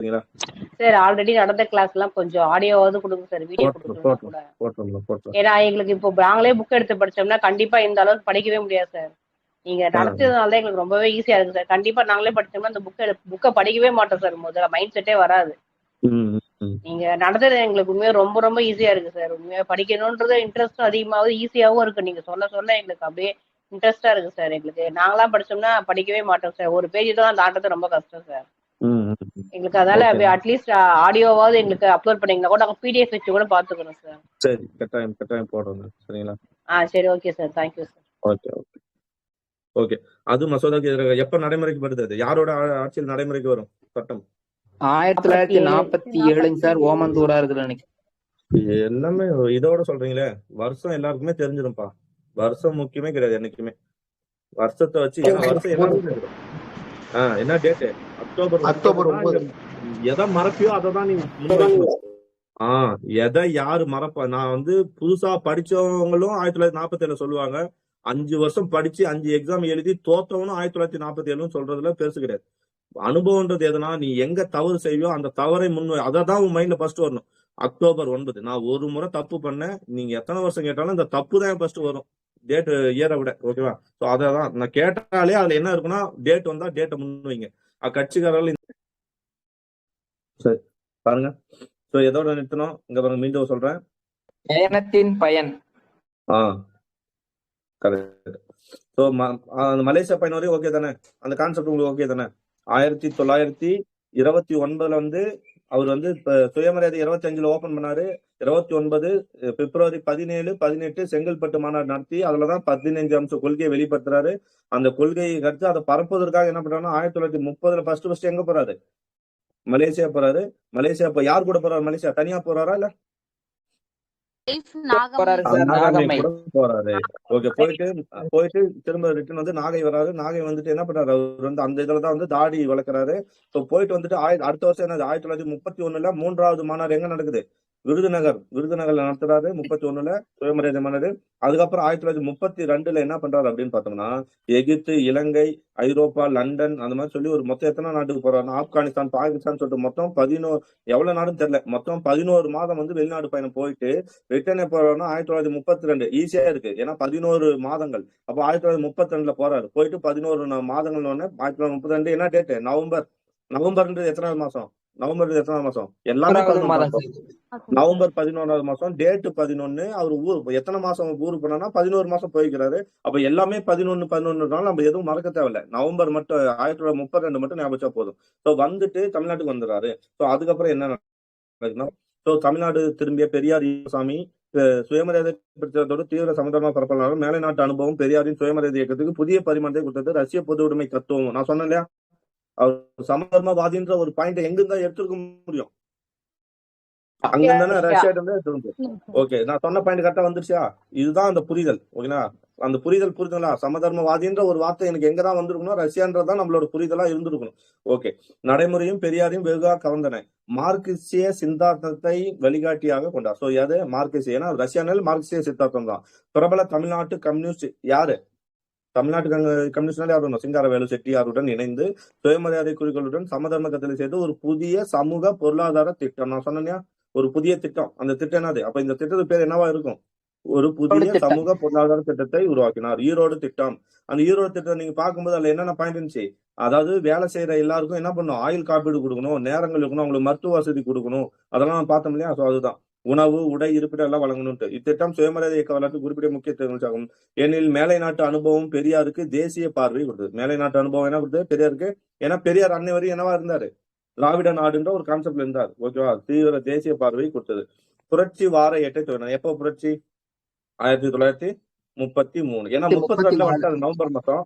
சரிங்களா? Sir already நடந்த class எல்லாம் கொஞ்சம் ஆடியோவாவது கொடுங்க சார், வீடியோ கொடுக்கலன்னா கூட. ஏன்னா எங்களுக்கு இப்போ நாங்களே புக் எடுத்து படிச்சோம்னா கண்டிப்பா இந்த அளவுக்கு படிக்கவே முடியாது சார். நீங்க நடத்துறதுனால தான் எங்களுக்கு ரொம்பவே ஈஸியா இருக்கு சார். கண்டிப்பா நாங்களே படிச்சோம்னா அந்த புக்கை படிக்கவே மாட்டோம் சார். முதல்ல மைண்ட் செட்டே வராது. நீங்க நடத்துறது எங்களுக்கு உண்மையா ரொம்ப ரொம்ப ஈஸியா இருக்கு சார். உண்மையா படிக்கணும்ன்றது இன்ட்ரெஸ்டும் அதிகமாவது ஈஸியாவும் இருக்கு. நீங்க சொல்ல எங்களுக்கு அப்படியே இன்ட்ரெஸ்டா இருக்கு சார். எங்களுக்கு நாங்களா படிச்சோம்னா படிக்கவே மாட்டோம் சார். ஒரு பேஜ் தான் அந்த ஆட்டத்தை ரொம்ப கஷ்டம் சார் எங்களுக்கு. அதனால அட்லீஸ்ட் ஆடியோவாவது எங்களுக்கு அப்லோட் பண்ணீங்கன்னா கூட நாங்க பிடிஎஃப் வச்சு கூட பாத்துக்கிறோம் சார். சரி, கட்டாயம் போடுறோங்க. சரிங்களா? சரி, okay sir. Thank you sir. Okay. அது மசோதாக்கு எதிராக எப்ப நடைமுறைக்கு வருது? அது யாரோட ஆட்சியில் நடைமுறைக்கு வரும் சட்டம்? 1947 சார். ஓமந்தூரா இருக்குது எல்லாமே இதோட சொல்றீங்களே, வருஷம் எல்லாருக்குமே தெரிஞ்சிடும்பா. வருஷம் முக்கியமே கிடையாது என்னைக்குமே. வருஷத்தை வச்சு வருஷம் என்ன டேட்டு? அக்டோபர் 9. எதை மறப்பியோ அதை தான் நீ எதை யாரு மறப்பா? நான் புதுசா படிச்சவங்களும் 1947 சொல்லுவாங்க. 5 வருஷம் படிச்சு 5 எக்ஸாம் எழுதி தோத்தவனும் 1947 சொல்றதுல பெருசு கிடையாது. அனுபவம்ன்றது எதுனா, நீ எங்க தவறு செய்வியோ அந்த தவறை அதான் உன் மைண்ட்ல ஃபர்ஸ்ட் வரணும். அக்டோபர் 9 நான் ஒரு முறை தப்பு பண்ணேன். நீங்க எத்தனை வருஷம் கேட்டாலும் இந்த தப்பு தான் ஃபர்ஸ்ட் வரும், டேட் இயரை விட. ஓகேவா? சோ அதான் நான் கேட்டாலே அதுல என்ன இருக்குன்னா, டேட் வந்தா டேட்டை முன்வைங்க. கட்சிக்காரர்கள் சரி பாருங்க. சோ எதோட நிறுத்தணும் இங்க பாருங்க, மீண்டும் சொல்றேன். பயணத்தின் பயன். சோ மலேசியா பயணம் வரையும் ஓகே தானே? அந்த கான்செப்ட் உங்களுக்கு ஓகே தானே? 1929 அவர் இப்ப சுயமரியாதை 25 ஓபன் பண்ணாரு. 29 பிப்ரவரி 17, 18 செங்கல்பட்டு மாநாடு நடத்தி அதுலதான் 15 அம்ச கொள்கையை வெளிப்படுத்துறாரு. அந்த கொள்கையை கருத்து அதை பரப்புவதற்காக என்ன பண்றாருன்னா 1930 ஃபர்ஸ்ட் எங்க போறாரு? மலேசியா போறாரு. மலேசியா இப்ப யார் கூட போறாரு? மலேசியா தனியா போறாரா இல்ல போறாரு? ஓகே. போயிட்டு திரும்ப ரிட்டர்ன் நாகை வராரு. நாகை என்ன பண்றாரு? அவர் அந்த இதுலதான் தாடி வளர்க்கறாரு. போயிட்டு அடுத்த வருஷம் என்னது 1931 3வது மாநாடு எங்க நடக்குது? விருதுநகர்ல நடத்துறாரு. 31 சுயமரியாதை மாநாடு. அதுக்கப்புறம் 1932 என்ன பண்றாரு அப்படின்னு பார்த்தோம்னா, எகிப்து, இலங்கை, ஐரோப்பா, லண்டன் அந்த மாதிரி சொல்லி ஒரு மொத்தம் எத்தனை நாட்டுக்கு போறாரு? ஆப்கானிஸ்தான், பாகிஸ்தான் சொல்லிட்டு மொத்தம் 11 எவ்வளவு நாடுன்னு தெரியல. மொத்தம் 11 மாதம் வெளிநாடு பயணம் போயிட்டு ரிட்டர்ன் போறாருன்னா 1932. ஈஸியா இருக்கு, ஏன்னா 11 மாதங்கள். அப்ப 1932 போறாரு. போயிட்டு 11 மாதங்கள் 1932 என்ன டேட்? நவம்பர்ன்றது எத்தனாவது மாசம்? எல்லாமே 11 நவம்பர் 11வது மாசம். டேட் 11. அவர் எத்தனை மாசம் ஊருக்கு போனா 11 மாசம் போய்க்கிறாரு. அப்ப எல்லாமே 11 நம்ம எதுவும் மறக்க தேவையில்ல. நவம்பர் மட்டும் 1932 மட்டும் ஞாபகம் போதும். சோ தமிழ்நாட்டுக்கு வந்துடுறாரு. சோ அதுக்கப்புறம் என்ன நடக்குதுன்னா, தமிழ்நாடு திரும்பிய பெரியார் சாமி சுயமரியாதை பிரச்சாரத்தோடு தீவிர சமதர்ம பரப்பலாளர், மேலை நாட்டு அனுபவம், பெரியாரின் சுயமரியாதை இயக்கத்துக்கு புதிய பரிமாணத்தை கொடுத்தது ரஷ்ய பொது உடைமை தத்துவம். நான் சொன்னேன் இல்லையா, அவர் சமதர்மவாதின்ற ஒரு பாயிண்ட் எங்க இருந்தா எடுத்துக்க முடியும்? அங்க இருந்தானே ரஷ்யா இருந்து. ஓகே, நான் சொன்ன பாயிண்ட் கரெக்டா வந்துருச்சா? இதுதான் அந்த புரிதல். ஓகேங்களா? அந்த புரிதலா? சமதர்மவாதின்ற ஒரு வார்த்தை எனக்கு எங்கதான் வந்திருக்கணும்? ரஷ்யான்றதான் நம்மளோட புரிதலா இருந்திருக்கணும். ஓகே. நடைமுறையும் பெரியாரையும் வெகுவா கவர்ந்தன. மார்க்சிய சித்தாந்தத்தை வழிகாட்டியாக கொண்டார். சோ அது மார்க்சிய, ஏன்னா ரஷ்யானில் மார்க்சிய சித்தாந்தம் தான். பிரபல தமிழ்நாட்டு கம்யூனிஸ்ட் யாரு? தமிழ்நாட்டு கம்யூனிஸ்ட்னாலே யாரு? சிங்காரவேலு செட்டியாருடன் இணைந்து சுயமரியாதை குறிக்கோளுடன் சமதர்ம கட்டளை செய்து ஒரு புதிய சமூக பொருளாதார திட்டம். நான் சொன்னேன் ஒரு புதிய திட்டம். அந்த திட்டம் என்னது? அப்ப இந்த திட்டத்துக்கு பேர் என்னவா இருக்கும்? ஒரு புதிய சமூக பொருளாதார திட்டத்தை உருவாக்கினார். ஈரோடு திட்டம். அந்த ஈரோடு திட்டம் நீங்க பார்க்கும்போது அதுல என்னென்ன பாயிண்ட் இருந்துச்சு? அதாவது வேலை செய்யற எல்லாருக்கும் என்ன பண்ணும்? ஆயுள் காப்பீடு கொடுக்கணும், நேரங்கள் இருக்கணும், அவங்களுக்கு மருத்துவ வசதி கொடுக்கணும். அதெல்லாம் பார்த்தோம் இல்லையா? அதுதான் உணவு, உடை, இருப்பிடம் எல்லாம் வழங்கணும்ட்டு. இத்திட்டம் சுயமரியாதை இயக்க வரலாற்று குறிப்பிட்ட முக்கியத்துவம். ஏனில் மேலை நாட்டு அனுபவம் பெரியாருக்கு தேசிய பார்வை கொடுத்தது. மேலை நாட்டு அனுபவம் என்ன கொடுத்தது பெரியாருக்கு? ஏன்னா பெரியார் அன்னை வரையும் என்னவா இருந்தாரு? திராவிட நாடுன்ற ஒரு கான்செப்ட்ல இருந்தார். ஓகேவா? தீவிர தேசிய பார்வை கொடுத்தது. புரட்சி வார ஏற்றை துவங்கினார். எப்போ புரட்சி? 1933. ஏன்னா 32 வந்துட்டாரு நவம்பர் மாசம்.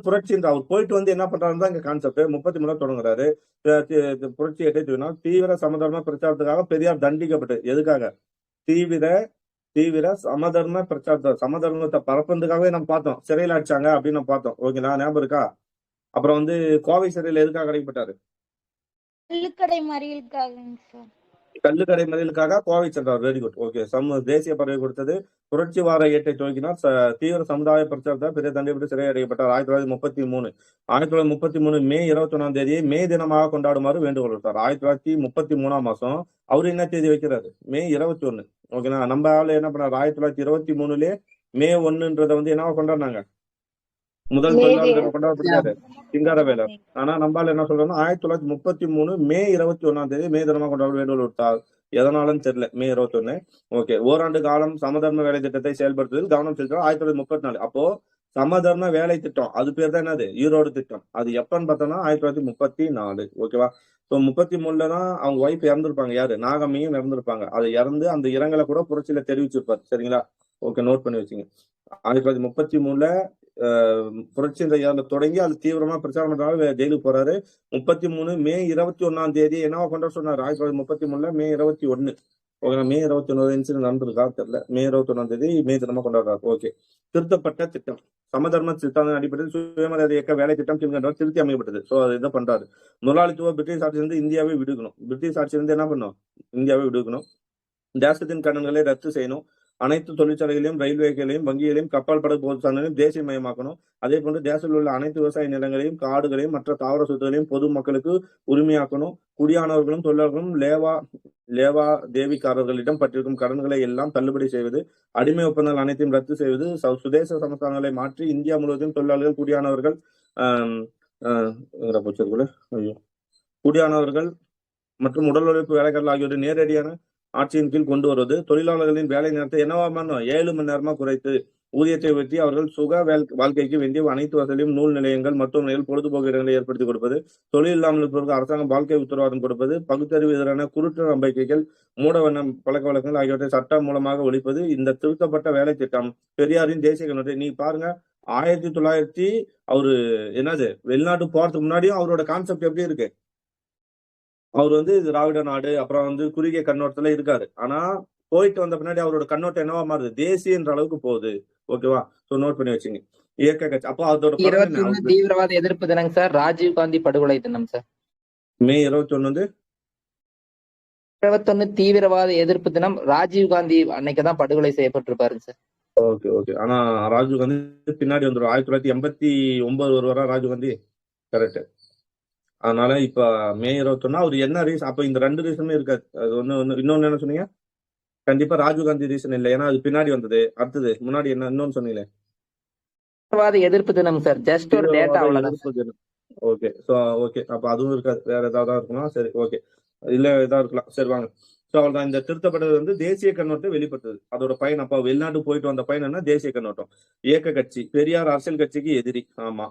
புரட்சி அவர் போயிட்டு என்ன பண்றாருன்னு இங்க கான்செப்ட். 33 தொடங்குறாரு. புரட்சி ஏற்றை துவங்கினார். தீவிர சமதர்ம பிரச்சாரத்துக்காக பெரியார் தண்டிக்கப்பட்டது. எதுக்காக? தீவிர சமதர்ம பிரச்சாரத்தை, சமதர்மத்தை பரப்புறதுக்காகவே நம்ம பார்த்தோம். சிறையில் அடிச்சாங்க அப்படின்னு நம்ம பார்த்தோம். ஓகேங்களா? ஞாபகம் இருக்கா? அப்புறம் கோவை சிறையில் எதுக்காக அடைக்கப்பட்டாரு? கல்லுக்கடை மறியலுக்காக கோவை சென்றார். Very good. ஓகே. தேசிய பதவி கொடுத்தது. புரட்சி வார ஏட்டை துவக்கினார். தீவிர சமுதாய பிரச்சாரத்தால் பெரிய தண்டிப்பட்டு சிறை அடைக்கப்பட்டார். 1933 1933 மே 21ஆம் தேதியை மே தினமாக கொண்டாடுமாறு வேண்டுகோள் விட்டார். 1933ஆம் மாசம் அவரு என்ன தேதி வைக்கிறாரு? மே 21. ஓகேனா, நம்ம ஆளு என்ன பண்ணாரு? 1923லயே மே 1ன்றத வந்து என்னவா கொண்டாடினாங்க? முதல் தொழிலாளர் கொண்டாடப்பட்டாரு சிங்காரவேலர். ஆனா நம்மால என்ன சொல்றோம்னா 1933 மே 21ஆம் தேதி மே தினமா கொண்டாட வேண்டுகோள் விட்டார். எதனாலும் தெரியல. மே 21. ஓகே. ஓராண்டு காலம் சமதர்ம வேலை திட்டத்தை செயல்படுத்துவதில் கவனம் செலுத்தினார். 1934. அப்போ சமதர்ம வேலை திட்டம் அது பேர் தான் என்னது? ஈரோடு திட்டம். அது எப்பன்னு பார்த்தோம்னா 1934. ஓகேவா? ஸோ 33ல தான் அவங்க ஒய்ஃப் இறந்துருப்பாங்க. யாரு? நாகம்மையும் இறந்துருப்பாங்க. அதை இறந்து அந்த இரங்கலை கூட புரட்சியில தெரிவிச்சிருப்பாரு. சரிங்களா? ஓகே, நோட் பண்ணி வச்சுங்க. 1933ல புரட்சி தொடங்கி அது தீவிரமா பிரச்சாரம் பண்றாரு. ஜெயிலுக்கு போறாரு. 33 மே 21ஆம் தேதி என்னவா கொண்டாட சொன்னாரு? 1933ல மே 21. ஓகே, மே 21 இன்சிடென்ட் நடந்திருக்கா தெரியல. மே 21ஆம் தேதி மே தினமா கொண்டாடுறாரு. ஓகே. திருத்தப்பட்ட திட்டம் சமதர்ம திட்டம் அடிப்படையில் சுயமரியாதை இயக்க வேலை திட்டம் திருத்தி அமைக்கப்பட்டது. சோ அது இதை பண்றாரு. முதலாளித்துவ பிரிட்டிஷ் ஆட்சியிலிருந்து இந்தியாவை விடுக்கணும். பிரிட்டிஷ் ஆட்சியிலிருந்து என்ன பண்ணும்? இந்தியாவை விடுக்கணும். தேசத்தின் கடன்களை ரத்து செய்யணும். அனைத்து தொழிற்சாலைகளையும், ரயில்வேகளையும், வங்கிகளையும், கப்பல் படகு போக்குவரத்தையும் தேசியமயமாக்கணும். அதே போன்று தேசத்தில் உள்ள அனைத்து விவசாய நிலங்களையும், காடுகளையும், மற்ற தாவர சொத்துகளையும் பொது மக்களுக்கு உரிமையாக்கணும். குடியானவர்களும் தொழிலாளர்களும் லேவா தேவிக்காரர்களிடம் பற்றிருக்கும் கடன்களை எல்லாம் தள்ளுபடி செய்வது, அடிமை ஒப்பந்தங்கள் அனைத்தையும் ரத்து செய்வது, சுதேச சமஸ்தானங்களை மாற்றி இந்தியா முழுவதும் தொழிலாளர்கள், குடியானவர்கள் குடியானவர்கள் மற்றும் உடல் உழைப்பு வேலைகள் ஆகியோரை நேரடியான ஆட்சியின் கீழ் கொண்டு வருவது, தொழிலாளர்களின் வேலை நேரத்தை என்னவா பண்ணணும்? 7 மணி நேரமா குறைத்து ஊதியத்தை வெற்றி அவர்கள் சுக வாழ்க்கைக்கு வேண்டிய அனைத்து வசதியும் நூல் நிலையங்கள், மருத்துவமனைகள், பொழுதுபோக்கு இடங்களை ஏற்படுத்தி கொடுப்பது, தொழில் இல்லாமல் இருப்பவர்கள் அரசாங்கம் வாழ்க்கை உத்தரவாதம் கொடுப்பது, பகுத்தறிவு எதிரான குருட்டு நம்பிக்கைகள், மூடவண்ணம் பழக்க வழக்கங்கள் ஆகியவற்றை சட்டம் மூலமாக ஒழிப்பது. இந்த திருத்தப்பட்ட வேலை திட்டம் பெரியாரின் தேசிய கண்ணோட்டை நீ பாருங்க. 1900 அவரு என்னது வெளிநாட்டு போறதுக்கு முன்னாடியும் அவரோட கான்செப்ட் எப்படி இருக்கு? அவர் வந்து திராவிட நாடு, அப்புறம் வந்து குறுகிய கண்ணோட்டத்துல இருக்காரு. ஆனா போயிட்டு வந்த பின்னாடி அவரோட கண்ணோட்டம் என்னவா மாறுது? தேசியன்ற அளவுக்கு போகுது. ஓகேவா? சோ நோட் பண்ணி வச்சுங்க. இயக்க கட்சி. அப்போ அதோட 21 தீவிரவாத எதிர்ப்பு தினம் சார். ராஜீவ் காந்தி படுகொலை தினம் சார். மே 21 21 தீவிரவாத எதிர்ப்பு தினம். ராஜீவ் காந்தி அன்னைக்குதான் படுகொலை செய்யப்பட்டிருப்பாருங்க சார். Okay okay. ஆனா ராஜீவ் காந்தி பின்னாடி வந்துடும். 1989 வருவாரா ராஜீவ் காந்தி? கரெக்ட். அதனால இப்ப மே 21 அவர் என்ன ரீசன்? அப்ப இந்த 2 ரீசனுமே இருக்காது. அது இன்னொன்னு என்ன சொன்னீங்க? கண்டிப்பா ராஜீவ் காந்தி ரீசன் இல்லை. ஏன்னா அது பின்னாடி வந்தது. அடுத்தது முன்னாடி என்ன இன்னொன்னு சொன்னீங்களே? எதிர்ப்பு தினம் சார். ஜஸ்ட் ஒரு டேட்டா அவ்வளவுதான். ஓகே. So okay. அப்ப அதுவும் இருக்காது. வேற ஏதாவது இருக்குமா? சரி ஓகே. இல்ல ஏதாவது இருக்கலாம். சரி வாங்க. சோ அவ்வளவுதான். இந்த திருத்தப்பட்டது வந்து தேசிய கண்ணோட்டம் வெளிப்பட்டது. அதோட பயன் அப்ப வெளிநாட்டு போயிட்டு வந்த பயன் என்ன? தேசிய கண்ணோட்டம். இயக்க கட்சி பெரியார் அரசியல் கட்சிக்கு எதிரி. ஆமா.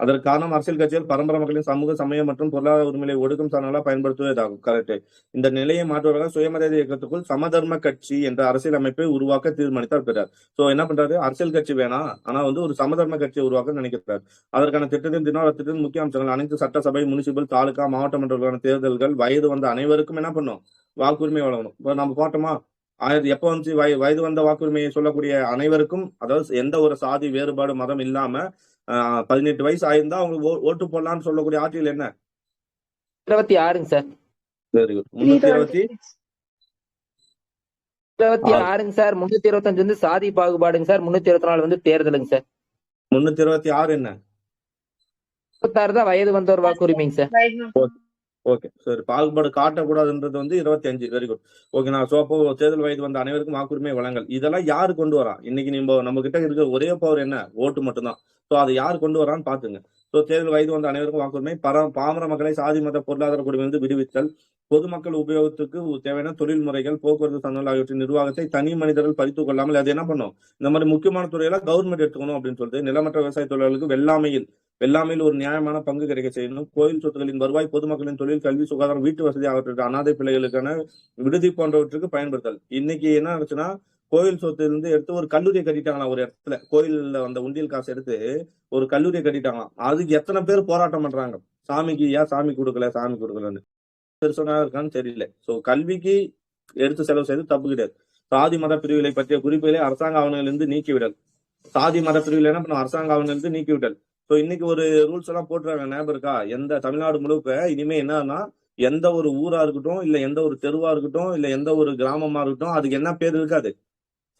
அதற்கு காரணம் அரசியல் கட்சிகள் பரம்பரை மக்களின் சமூக, சமய மற்றும் பொருளாதார உரிமையை ஒடுக்கும் சாதனங்களா பயன்படுத்துவதாகும். கரெக்ட். இந்த நிலையை மாற்றுவதாக சுயமரியாதை இயக்கத்துக்குள் சமதர்ம கட்சி என்ற அரசியல் அமைப்பை உருவாக்க தீர்மானித்தார் பெரியார். சோ என்ன பண்றாரு? அரசியல் கட்சி வேணாம், ஆனா வந்து ஒரு சமதர்ம கட்சியை உருவாக்க நினைக்கிறார். அதற்கான திட்டத்தின் தினத்தின் முக்கிய அம்சங்கள் அனைத்து சட்டசபை, முனிசிபல், தாலுகா, மாவட்ட மன்றங்களுக்கான தேர்தல்கள் வயது வந்த அனைவருக்கும் என்ன பண்ணும்? வாக்குரிமை வழங்கணும். இப்ப நம்ம போட்டோமா? எப்ப வந்து வயது வந்த வாக்குரிமையை சொல்லக்கூடிய அனைவருக்கும், அதாவது எந்த ஒரு சாதி வேறுபாடு மதம் இல்லாம 18 வயசு ஆயிருந்தா அவங்க ஓட்டு போடலாம்னு சொல்லக்கூடிய ஆட்சியில் என்ன? 26ங்க சார். Very good. 326ங்க சார். 325 வந்து சாதி பாகுபாடுங்க சார். 324 வந்து தேர்தலுங்க சார். 326 என்ன? 26 தான் வயது வந்தோர் வாக்குரிமைங்க சார். ஓகே. சரி, பாகுபாடு காட்டக்கூடாதுன்றது வந்து 25. Very good. ஓகே. நான் சோப்போ தேர்தல் வயது வந்த அனைவருக்கும் வாக்குரிமை வழங்கல். இதெல்லாம் யாரு கொண்டு வரா? இன்னைக்கு நம்ம கிட்ட இருக்கிற ஒரே பவர் என்ன? ஓட்டு மட்டும்தான். சோ அதை யாரு கொண்டு வரான்னு பாத்துங்க. சோ தேர்தல் வயது வந்த அனைவருக்கும் வாக்குரிமை, பாமர மக்களை சாதி மத பொருளாதார குடியிலிருந்து விடுவித்தல், பொதுமக்கள் உபயோகத்துக்கு தேவையான தொழில் முறைகள், போக்குவரத்து சாதனங்கள் ஆகியவற்றின் நிர்வாகத்தை தனி மனிதர்கள் பறித்துக் கொள்ளாமல் அது என்ன பண்ணும்? இந்த மாதிரி முக்கியமான துறையெல்லாம் கவர்மெண்ட் எடுத்துக்கணும் அப்படின்னு சொல்லிட்டு நிலமற்ற விவசாய தொழிலாளர்களுக்கு வெள்ளாமையில் ஒரு நியாயமான பங்கு கிடைக்க செய்யணும். கோயில் சொத்துக்களின் வருவாய் பொதுமக்களின் தொழில், கல்வி, சுகாதாரம், வீட்டு வசதி ஆகியவற்றுக்கு, அனாதை பிள்ளைகளுக்கான விடுதி போன்றவற்றுக்கு பயன்படுத்தல். இன்னைக்கு என்ன ஆச்சுன்னா, கோயில் சொத்துல இருந்து எடுத்து ஒரு கல்லூரியை கட்டிட்டாங்களாம். ஒரு இடத்துல கோயில்ல வந்த உண்டியல் காசு எடுத்து ஒரு கல்லூரியை கட்டிட்டாங்களாம். அதுக்கு எத்தனை பேர் போராட்டம் பண்றாங்க? சாமிக்கு ஏன் சாமி கொடுக்கலன்னு பெருசனா இருக்கான்னு தெரியல. சோ கல்விக்கு எடுத்து செலவு செய்து தப்பு கிடையாது. சாதி மத பிரிவுகளை பற்றிய குறிப்புகளை அரசாங்க ஆவணங்களிலிருந்து நீக்கிவிடல். சாதி மத பிரிவுகளை என்ன பண்ணும்? அரசாங்க ஆவணங்களிலிருந்து நீக்கிவிடல். சோ இன்னைக்கு ஒரு ரூல்ஸ் எல்லாம் போட்டுறாங்க. ஞாபகம் இருக்கா? எந்த தமிழ்நாடு முழுக்க இனிமே என்னன்னா எந்த ஒரு ஊரா இருக்கட்டும், இல்ல எந்த ஒரு தெருவா இருக்கட்டும், இல்ல எந்த ஒரு கிராமமா இருக்கட்டும், அதுக்கு என்ன பேர் இருக்காது?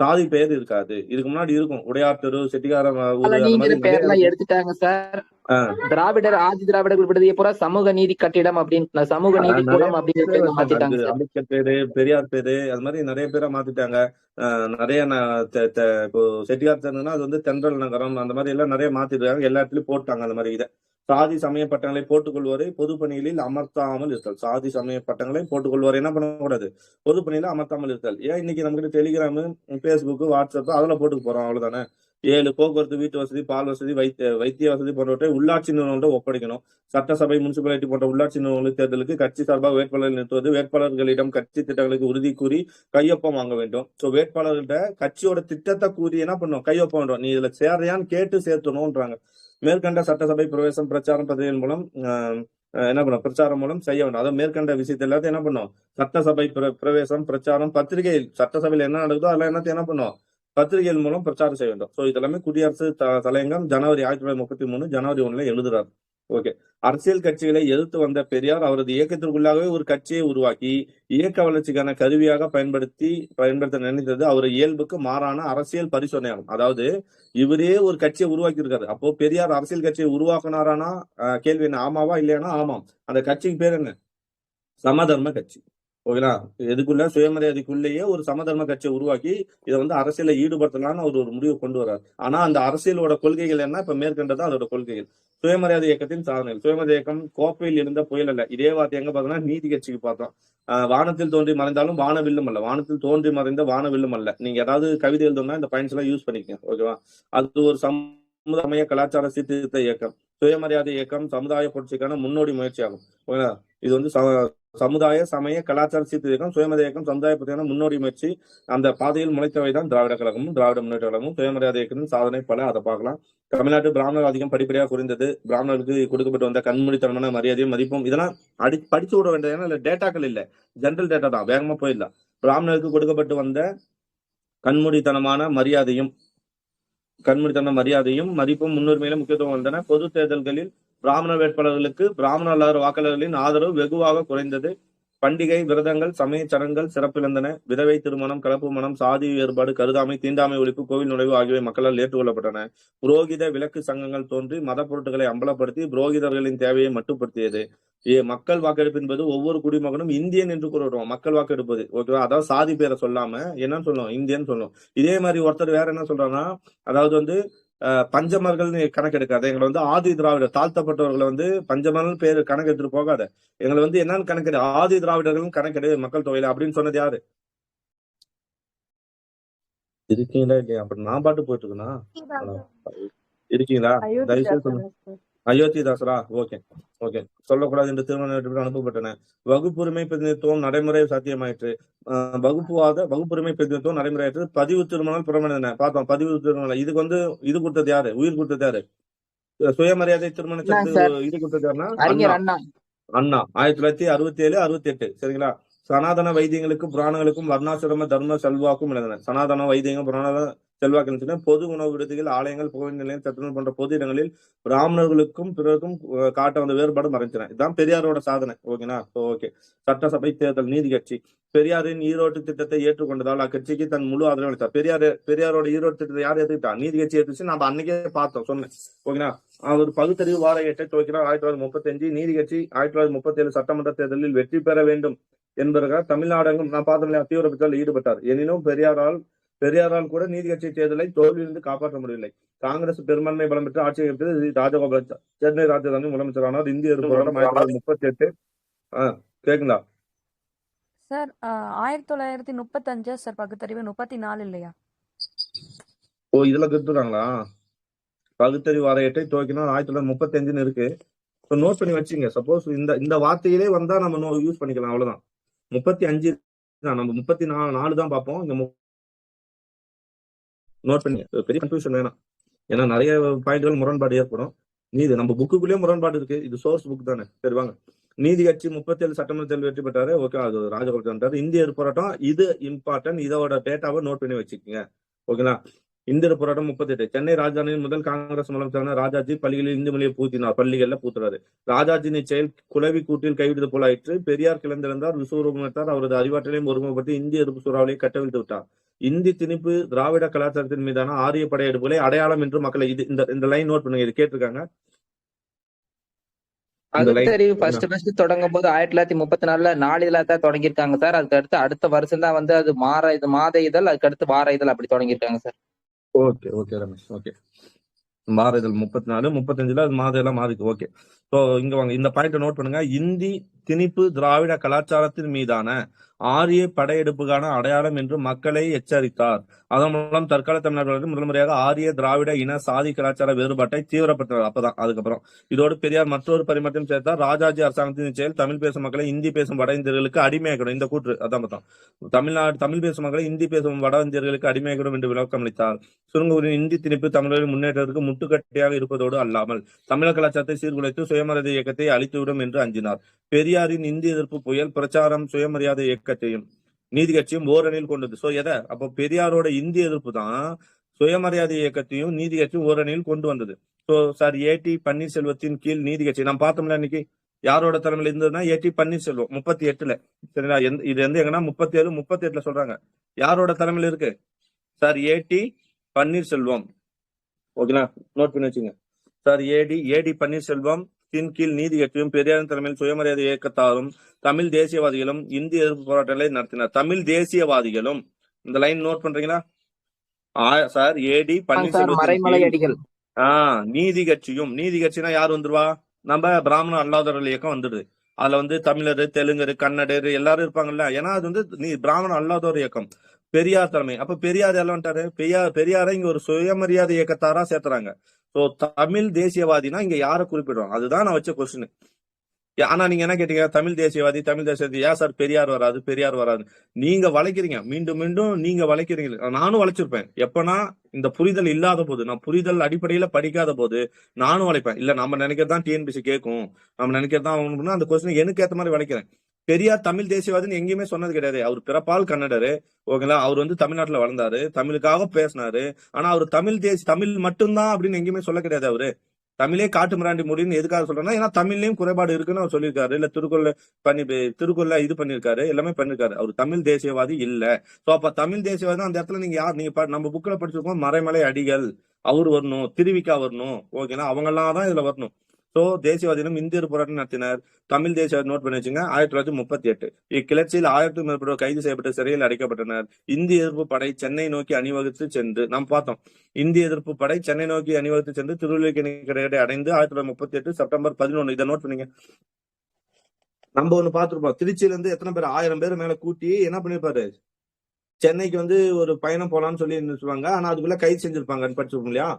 சாதி பெயர் இருக்காது. இதுக்கு முன்னாடி இருக்கும். உடையார் தெரு, செட்டிக்கார ஊரு அந்த நீங்கிற மாதிரி நிறைய பேர்லாம் இருக்கும். எடுத்துட்டாங்க சார். ஆஹ் திராவிடர் ஆதி திராவிடர் குறிப்பிட்டது பூரா சமூக நீதி கட்டிடம் அப்படின்னு சமூக நீதி நிறைய கூடம் அப்படிங்கிற பேர் பேர்ல வச்சாங்க. மாத்திட்டாங்க அதுக்கு சார். அம்பேத்கர் பேரு, பெரியார் பேரு, அது மாதிரி நிறைய பேரை மாத்திட்டாங்க. நிறைய இப்போ செட்டியார் தெருன்னா அது வந்து தென்றல் நகரம், அந்த மாதிரி எல்லாம் நிறைய மாத்திட்டாங்க. எல்லா இடத்துலயும் போட்டாங்க அந்த மாதிரி இதை. சாதி சமய பட்டங்களை போட்டுக்கொள்வரை பொது பணிகளில் அமர்த்தாமல் இருத்தல். சாதி சமய பட்டங்களை போட்டுக்கொள்வரை என்ன பண்ணக்கூடாது? பொது பணியில அமர்த்தாமல் இருத்தல். ஏன் இன்னைக்கு நமக்கு டெலிகிராமு, பேஸ்புக், வாட்ஸ்அப் அதுல போட்டுக்கு போறோம், அவ்வளவுதானே. 7 போக்குவரத்து, வீட்டு வசதி, பால் வசதி, வைத்திய வசதி போன்றவற்றை உள்ளாட்சி நிறுவனங்கள்ட்ட ஒப்படைக்கணும். சட்டசபை, முனிசிபாலிட்டி போன்ற உள்ளாட்சி நிறுவனங்கள் தேர்தலுக்கு கட்சி சார்பாக வேட்பாளர்கள் நிறுத்துவது, வேட்பாளர்களிடம் கட்சி திட்டங்களுக்கு உறுதி கூறி கையொப்பம் வாங்க வேண்டும். சோ வேட்பாளர்கள்ட்ட கட்சியோட திட்டத்தை கூறி என்ன பண்ணும்? கையொப்பம் வேண்டும். நீ இதுல சேர்றியான்னு கேட்டு சேர்த்தணும்ன்றாங்க. மேற்கண்ட சட்டசபை பிரவேசம் பிரச்சாரம் பத்திரிகைகள் மூலம் என்ன பண்ணும்? பிரச்சாரம் மூலம் செய்ய வேண்டும். அதாவது மேற்கண்ட விஷயத்தை எல்லாத்தையும் என்ன பண்ணும்? சட்டசபை பிரவேசம் பிரச்சாரம் பத்திரிகையில், சட்டசபையில் என்ன நடக்குதோ அதெல்லாம் என்னத்தையும் என்ன பண்ணும்? பத்திரிகைகள் மூலம் பிரச்சாரம் செய்ய வேண்டும். சோ இதெல்லாமே குடியரசு தலையங்கம் ஜனவரி 1933 ஜனவரி 1 எழுதுறாரு. ஓகே. அரசியல் கட்சிகளை எதிர்த்து வந்த பெரியார் அவரது இயக்கத்திற்குள்ளாகவே ஒரு கட்சியை உருவாக்கி இயக்க வளர்ச்சிக்கான கருவியாக பயன்படுத்த நினைத்தது அவர் இயல்புக்கு மாறான அரசியல் பரிசோதனையாகும். அதாவது இவரே ஒரு கட்சியை உருவாக்கி இருக்காரு. அப்போ பெரியார் அரசியல் கட்சியை உருவாக்குனாரானா கேள்வி என்ன? ஆமாவா இல்லையானா ஆமாம். அந்த கட்சிக்கு பேர் என்ன? சமதர்ம கட்சி. ஓகேங்களா? எதுக்குள்ள? சுயமரியாதைக்குள்ளேயே ஒரு சமதர்ம கட்சியை உருவாக்கி இதை வந்து அரசியல ஈடுபடுத்தலாம்னு அவர் ஒரு முடிவு கொண்டு வர்றாரு. ஆனா அந்த அரசியலோட கொள்கைகள் என்ன? இப்ப மேற்கண்டது அதோட கொள்கைகள். சுயமரியாதை இயக்கத்தின் சாதனைகள். சுயமரியாதை இயக்கம் கோப்பையில் இருந்த புயல் அல்ல. இதே வார்த்தை எங்க பார்த்தோம்னா நீதி கட்சிக்கு பார்த்தோம். வானத்தில் தோன்றி மறைந்தாலும் வானவில்லும் அல்ல. வானத்தில் தோன்றி மறைந்த வானவில்லும் அல்ல. நீங்க ஏதாவது கவிதை எழுதணும்னா இந்த பாயிண்ட்ஸ் எல்லாம் யூஸ் பண்ணிக்கங்க. ஓகேவா? அது ஒரு சமுதாய கலாச்சார சீர்திருத்த இயக்கம். சுயமரியாதை இயக்கம் சமுதாய புரட்சிக்கான முன்னோடி முயற்சியாகும். ஓகேங்களா? இது வந்து சமுதாய சமய கலாச்சார சீர்திருத்தம், சுயமரியாதை இயக்கம் சமுதாய பற்றியான முன்னோடி முயற்சி. அந்த பாதையில் முளைத்தவைதான் திராவிட கழகமும் திராவிட முன்னேற்ற கழகமும். சுயமரியாதை இயக்கத்தின் சாதனை பல, அதை பார்க்கலாம். தமிழ்நாட்டு பிராமணர் அதிகம் படிப்படியாக குறைந்தது. பிராமணருக்கு கொடுக்கப்பட்டு வந்த கண்மூடித்தனமான மரியாதையும் மதிப்பும் இதெல்லாம் படிச்சு விட வேண்டியது. ஏன்னா டேட்டாக்கள் இல்ல, ஜென்ரல் டேட்டா தான், வேகமா போயிடலாம். பிராமணருக்கு கொடுக்கப்பட்டு வந்த கண்மூடித்தனமான மரியாதையும் மதிப்பும் முன்னுரிமையிலும் முக்கியத்துவம் வந்தன. பொது தேர்தல்களில் பிராமண வேட்பாளர்களுக்கு பிராமண அல்லாத வாக்காளர்களின் ஆதரவு வெகுவாக குறைந்தது. பண்டிகை, விரதங்கள், சமய சடங்குகள் சிறப்பிழந்தன. விதவை திருமணம், கலப்பு மனம், சாதி வேறுபாடு, கருதாமை, தீண்டாமை ஒழிப்பு, கோவில் நுழைவு ஆகியவை மக்களால் ஏற்றுக்கொள்ளப்பட்டன. புரோகித விலக்கு சங்கங்கள் தோன்றி மத பொருட்களை அம்பலப்படுத்தி புரோகிதர்களின் தேவையை மட்டுப்படுத்தியது. மக்கள் வாக்கெடுப்பு என்பது ஒவ்வொரு குடிமகனும் இந்தியன் என்று கூறுவோம். மக்கள் வாக்கெடுப்பது. ஓகேவா? அதாவது சாதி பேரை சொல்லாம என்னன்னு சொல்லும்? இந்தியன் சொல்லும். இதே மாதிரி ஒருத்தர் வேற என்ன சொல்றாங்கன்னா, அதாவது வந்து பஞ்சமர்கள் கணக்கெடுக்காத, எங்களை வந்து ஆதி திராவிடர், தாழ்த்தப்பட்டவர்களை வந்து பஞ்சமர்கள் பேரு கணக்கு எடுத்துட்டு போகாத, எங்களை வந்து என்னன்னு கணக்கெடு, ஆதி திராவிடர்கள் கணக்கெடு மக்கள் தொகையில அப்படின்னு சொன்னது யாரு? இருக்கீங்களா இல்லையா? அப்படி நான் பாட்டு போயிட்டு இருக்கேனா? இருக்கீங்களா? தயவுசெய்து சொல்லுங்க. அயோத்திதாசரா? Okay okay. சொல்லக்கூடாது என்று திருமணம் அனுப்பப்பட்டன. வகுப்புரிமை பிரதிநிதித்துவம் நடைமுறை சாத்தியமாயிற்று. வகுப்புரிமை பிரதிநிதித்துவம் நடைமுறையாற்று. பதிவு திருமணம் புறமணிந்தன. பார்த்தோம். பதிவு திருமணம் இதுக்கு வந்து இது கொடுத்தது யாரு? உயிர் கொடுத்தது யாரு? சுயமரியாதை திருமண சட்டத்துக்கு இது கொடுத்தது யாருன்னா அண்ணா. 1967 68. சரிங்களா? சனாதன வைத்தியங்களுக்கும் புராணங்களுக்கும் வர்ணாசிரம தர்ம செல்வாக்கும் இழந்தன. சனாதன வைத்தியங்கள் புராண செல்வாக்கு. பொது உணவு விடுதிகள், ஆலயங்கள், புகழ் நிலையம், சட்டங்கள் போன்ற பொது இடங்களில் பிராமணர்களுக்கும் பிறருக்கும் காட்ட வந்த வேறுபாடு மறைந்தன. இதுதான் பெரியாரோட சாதனை. ஓகேனா? ஓகே. சட்டசபை தேர்தல். நீதி கட்சி பெரியாரின் ஈரோட்டு திட்டத்தை ஏற்றுக்கொண்டதால் அக்கட்சிக்கு தன் முழு ஆதரவு அளித்தார். பெரியாரோட ஈரோடு திட்டத்தை யார் ஏற்றுக்கிட்டா? நீதி கட்சி ஏற்றுச்சு. நம்ம அன்னைக்கே பார்த்தோம், சொன்னேன். ஓகேனா? அவர் பகுத்தறிவு வார ஏற்றை துவக்கினார் 1935. நீதி கட்சி 1937 சட்டமன்ற தேர்தலில் வெற்றி பெற வேண்டும் என்பதற்காக தமிழ்நாடெங்கும் நான் பார்த்தோம் தீவிர பிரச்சாரத்தில் ஈடுபட்டார். எனினும் பெரியாரால் கூட நீதி கட்சி தேர்தலை தோல்வியிலிருந்து காப்பாற்ற முடியவில்லை. காங்கிரஸ் பெரும்பான்மை பலம் பெற்று ஆட்சியை எடுத்தது ராஜகோபால் சென்னை ராஜதானி முதலமைச்சரானார். இந்திய போராட்டம் 1938. கேக்குங்களா சார்? 1935 சார். பகுத்தறிவு 34 இல்லையா? ஓ, இதுல கத்துறாங்களா? பகுத்தறிவு வாரையத்தை துவக்கினால் 1935 இருக்கு. நோட் பண்ணி வச்சுங்க. சப்போஸ் இந்த வார்த்தையிலே வந்தா நம்ம யூஸ் பண்ணிக்கலாம். அவ்வளவுதான். 35 தான். நம்ம 34 தான் பார்ப்போம். இங்க நோட் பண்ணி பெரிய கன்ஃபியூஷன் வேணாம். ஏன்னா நிறைய பாயிண்ட்கள் முரண்பாடு ஏற்படும். நீதி நம்ம புக்குக்குள்ளேயே முரண்பாடு இருக்கு. இது சோர்ஸ் புக் தானே. சரி வாங்க. நீதி கட்சி 37 சட்டமன்ற தேர்தல் வெற்றி பெற்றாரு. ஓகே, அது ராஜகோபால் இந்திய போராட்டம். இது இம்பார்ட்டன்ட். இதோட டேட்டாவை நோட் பண்ணி வச்சுக்கோங்க. ஓகேங்களா? இந்திய போராட்டம் 38. சென்னை ராஜதானியின் முதல் காங்கிரஸ் முதலமைச்சரான ராஜாஜி பள்ளிகளில் இந்தி மொழியை பூத்தினார். பள்ளிகள்ல பூத்துறாரு. ராஜாஜின் இச்செயல் குளவி கூட்டில் கைவிடுவது போலாயிற்று. பெரியார் கிளந்திருந்தார், விஸ்வரூபத்தார், அவரது அறிவாற்றலையும் ஒருமுகப்படுத்தி இந்திய எதிர்ப்பு சூறாவளியை கட்டவிழ்த்து விட்டார். இந்தி திணிப்பு திராவிட கலாச்சாரத்தின் மீதான ஆரிய படையெடுப்புகளை அடையாளம் என்று மக்களை இந்த லைன் நோட் பண்ணுங்க. இது கேட்டிருக்காங்க. பகுத்தறிவு ஃபர்ஸ்ட் தொடங்கும் போது 1934 4 இதழா தான் தொடங்கியிருக்காங்க சார். அதுக்கு அடுத்து அடுத்த வருஷம் தான் வந்து அது மாத இதழ், அதுக்கு அடுத்து வார இதழ் அப்படி தொடங்கியிருக்காங்க sir. Okay okay Ramesh. Okay, வார இதழ் 34, 35 அது மாத இதழா மாறிக்கு. ஓகே, ஸோ இங்க வாங்க, இந்த பாயிண்ட் நோட் பண்ணுங்க. இந்தி திணிப்பு திராவிட கலாச்சாரத்தின் மீதான ஆரிய படையெடுப்புக்கான அடையாளம் என்று மக்களை எச்சரித்தார். அதன் மூலம் தற்கால தமிழ்நாடு முதல் முறையாக ஆரிய திராவிட இன சாதி கலாச்சார வேறுபாட்டை தீவிரப்படுத்தினார். அப்பதான் அதுக்கப்புறம் இதோடு பெரியார் மற்றொரு பரிமாற்றம் சேர்த்தார். ராஜாஜி அரசாங்கத்தின் செயல் தமிழ் பேசும் மக்களை இந்தி பேசும் வட இந்தியர்களுக்கு அடிமையாக்கணும். இந்த கூற்று அதான் பார்த்தோம். தமிழ் பேசும் மக்களை இந்தி பேசும் வட இந்தியர்களுக்கு அடிமையாக்கணும் என்று விளக்கம் அளித்தார். சுருங்கூரின் இந்தி திணிப்பு தமிழரின் முன்னேற்றத்திற்கு முட்டுக்கட்டையாக இருப்பதோடு அல்லாமல் தமிழர் கலாச்சாரத்தை சீர்குலைத்து சுயமரியாதை இயக்கத்தை அழித்துவிடும் என்று அஞ்சினார். பெரியாரின் இந்தி எதிர்ப்பு புயல் பிரச்சாரம் சுயமரியாதை இயக்கத்தையும் நீதி கட்சியும் ஓரணியில் கொண்டது. சோ எதை அப்போ பெரியாரோட இந்திய எதிர்ப்பு தான் சுயமரியாதை இயக்கத்தையும் நீதி கட்சியும் ஓரணியில் கொண்டு வந்தது. சோ சார் ஏடி பன்னீர்செல்வத்தின் கீழ் நீதி கட்சி நாம் பார்த்தோம்ல இன்னைக்கு யாரோட தலைமையில இருந்ததுன்னா ஏடி பன்னீர்செல்வம் 38. சரிங்களா? இது வந்து எங்கன்னா 37, 38 சொல்றாங்க. யாரோட தலைமையில இருக்கு சார்? ஏடி பன்னீர்செல்வம். ஓகேங்களா? நோட் பண்ணி வச்சுங்க சார். ஏடி பன்னீர்செல்வம் கீழ் நீதி கட்சியும் பெரியாரின் தலைமையில் சுயமரியாதை இயக்கத்தாரும் தமிழ் தேசியவாதிகளும் இந்திய எதிர்ப்பு போராட்டங்களை நடத்தினார். தமிழ் தேசியவாதிகளும், இந்த லைன் நோட் பண்றீங்களா சார்? ஏடி பன்னீர்செல்வம் நீதி கட்சியும், நீதி கட்சினா யார் வந்துருவா? நம்ம பிராமண அல்லாதவர்கள் இயக்கம் வந்துடுது. அதுல வந்து தமிழர், தெலுங்கர், கன்னடர் எல்லாரும் இருப்பாங்கல்ல. ஏன்னா அது வந்து பிராமண அல்லாதவர் இயக்கம். பெரியார் தலைமை. அப்ப பெரியார் எல்லாம் வந்துட்டாரு. பெரியாரை இங்க ஒரு சுயமரியாதை இயக்கத்தாரா சேர்த்துறாங்க. சோ தமிழ் தேசியவாதினா இங்க யாரை குறிப்பிடுறோம்? அதுதான் நான் வச்ச கொஸ்டின். ஆனா நீங்க என்ன கேட்டீங்க? தமிழ் தேசியவாதி ஏன் சார் பெரியார் வராது? நீங்க வளைக்கிறீங்க, மீண்டும் மீண்டும் நீங்க வளைக்கிறீங்க. நானும் வளைச்சிருப்பேன். எப்பனா இந்த புரிதல் இல்லாத போது, நான் புரிதல் அடிப்படையில படிக்காத போது நானும் வளைப்பேன். இல்ல நம்ம நினைக்கிறதான் டிஎன்பிசி கேட்கும், நம்ம நினைக்கிறதான் அந்த கொஸ்டின் எனக்கு ஏத்த மாதிரி வளைக்கிறேன். பெரியார் தமிழ் தேசியவாதின்னு எங்கேயுமே சொன்னது கிடையாது. அவர் பிறப்பால் கன்னடரு. ஓகேங்களா? அவர் வந்து தமிழ்நாட்டுல வளர்ந்தாரு, தமிழுக்காக பேசினாரு. ஆனா அவர் தமிழ் மட்டும்தான் அப்படின்னு எங்கேயுமே சொல்ல கிடையாது. அவரு தமிழே காட்டு மிராண்டி முடின்னு எதுக்காக சொல்றேன்னா, ஏன்னா தமிழ்லயும் குறைபாடு இருக்குன்னு அவர் சொல்லியிருக்காரு. இல்ல திருக்குறள்ல இது பண்ணிருக்காரு, எல்லாமே பண்ணிருக்காரு. அவர் தமிழ் தேசியவாதி இல்ல. சோ அப்ப தமிழ் தேசியவாதி அந்த இடத்துல நீங்க யார்? நீங்க நம்ம புக்ல படிச்சிருக்கோம், மறைமலை அடிகள் அவரு வரணும், திருவிக்கா வரணும். ஓகேங்களா? அவங்க எல்லாம் தான் இதுல வரணும். சோ தேசியவாதிகளும் இந்தியர் போராட்டம் நடத்தினர். தமிழ் தேசியவாதி நோட் பண்ணி வச்சுங்க. 1938 இக்கிளர்ச்சியில் 1000க்கும் மேற்பட்டோர் கைது செய்யப்பட்டு சிறையில் அடைக்கப்பட்டனர். இந்திய எதிர்ப்பு படை சென்னை நோக்கி அணிவகுத்து சென்று, நாம் பார்த்தோம், இந்திய எதிர்ப்பு படை சென்னை நோக்கி அணிவகுத்து சென்று திருவள்ளுவர்கேணி கிடையாது அடைந்து 1938 செப்டம்பர் 11. இதை நோட் பண்ணீங்க. நம்ம ஒண்ணு பார்த்திருப்போம். திருச்சியில இருந்து எத்தனை பேர்? 1000 பேர் மேல கூட்டி என்ன பண்ணிருப்பாரு? சென்னைக்கு வந்து ஒரு பயணம் போலான்னு சொல்லி சொல்லுவாங்க. ஆனா அதுக்குள்ள கைது செஞ்சிருப்பாங்க. படிச்சிருப்போம் இல்லையா?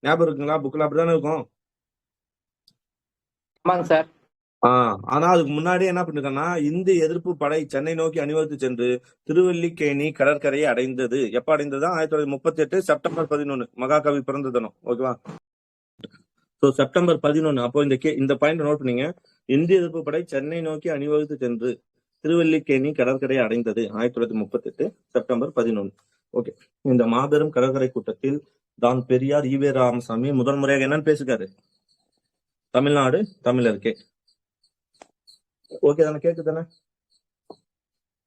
ஞாபகம் இருக்குங்களா? புக்ல அப்படிதானே இருக்கும். ஆமாங்க சார். ஆனா அதுக்கு முன்னாடி என்ன பண்ணிருக்காங்கன்னா, இந்திய எதிர்ப்பு படை சென்னை நோக்கி அணிவகுத்து சென்று திருவல்லிக்கேணி கடற்கரையை அடைந்தது. எப்ப அடைந்ததா? 1938 செப்டம்பர் 11, மகாகவி பிறந்த தினம். ஓகேவா? So September 11. அப்போ இந்த பாயிண்ட் நோட் பண்ணீங்க. இந்திய எதிர்ப்பு படை சென்னை நோக்கி அணிவகுத்து சென்று திருவல்லிக்கேணி கடற்கரையை அடைந்தது 1938 செப்டம்பர் 11. ஓகே, இந்த மாபெரும் கடற்கரை கூட்டத்தில் தான் பெரியார் ஈவே ராமசாமி முதல் முறையாக என்னன்னு பேசுகிறாரு? தமிழ்நாடு தமிழருக்கே. ஓகே தானே? கேக்குதானே?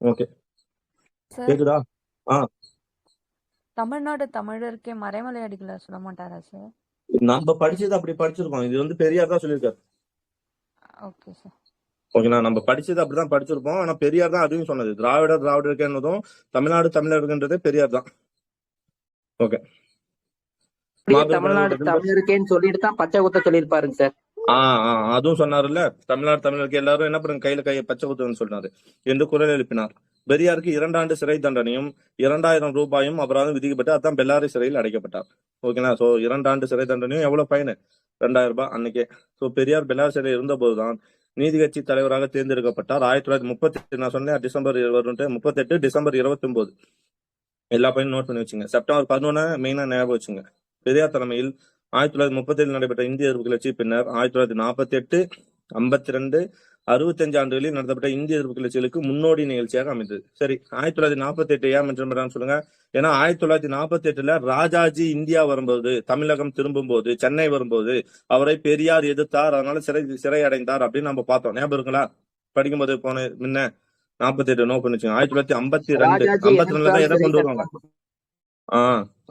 ஓகே, கேக்குதா? தமிழ்நாடு தமிழருக்கே மறைமலை அடிகளை சொல்ல மாட்டாரா சார்? நம்ம படிச்சது அப்படி படிச்சிருக்கோம். இது வந்து பெரியார் தான் சொல்லியிருக்காரு. Okay sir. ஓகேண்ணா, நம்ம படிச்சது அப்படிதான் படிச்சிருப்போம். ஆனா பெரியார் தான் அதுவும் சொன்னது. திராவிடருக்கு என்னதும் தமிழ்நாடு தமிழருக்குன்றதே பெரியார் தான். ஓகே, தமிழ்நாடு தமிழருக்கேன்னு சொல்லிட்டு தான் பச்சை குத்த சொல்லியிருப்பாருங்க சார். அதுவும் சொன்னாருல்ல, தமிழ்நாடு தமிழருக்கு எல்லாரும் என்ன பண்ணுங்க, கையை பச்சை குத்துன்னு சொன்னாரு என்று குரல் எழுப்பினார். பெரியாருக்கு 2 ஆண்டு சிறை தண்டனையும் 2000 ரூபாயும் அபராதம் விதிக்கப்பட்டு அதான் பெல்லாரி சிறையில் அடைக்கப்பட்டார். ஓகேங்களா? சோ 2 ஆண்டு சிறை தண்டனையும் எவ்வளவு ஃபைன்? 2000 ரூபாய் அன்னைக்கே. சோ பெரியார் பெல்லாரி சிறையில் இருந்த போதுதான் நீதி கட்சி தலைவராக தேர்ந்தெடுக்கப்பட்டார். 1938 நான் சொன்னேன் டிசம்பர் 38 டிசம்பர் 29. எல்லா பையனும் நோட் பண்ணி வச்சுங்க. செப்டம்பர் 11 மெயினா ஞாபகம் வச்சுங்க. பெரியார் தலைமையில் 1937 நடைபெற்ற இந்திய எதிர்ப்பு கிளர்ச்சி பின்னர் 1948, 52, 65 ஆண்டுகளில் நடத்தப்பட்ட இந்திய எதிர்ப்பு கிளர்ச்சிகளுக்கு முன்னோடி நிகழ்ச்சியாக அமைந்தது. சரி, 1948 ஏன் மென்ஷன் பண்றான்னு சொல்லுங்க. ஏன்னா 1948 ராஜாஜி இந்தியா வரும்போது, தமிழகம் திரும்பும் போது, சென்னை வரும்போது அவரை பெரியார் எதிர்த்தார், அதனால சிறை அடைந்தார் அப்படின்னு நம்ம பார்த்தோம். ஞாபகம் இருக்குங்களா? படிக்கும்போது போன முன்ன 48 நோ பண்ணிச்சுங்க. 1952 52 தான் எதை கொண்டு வருவாங்க?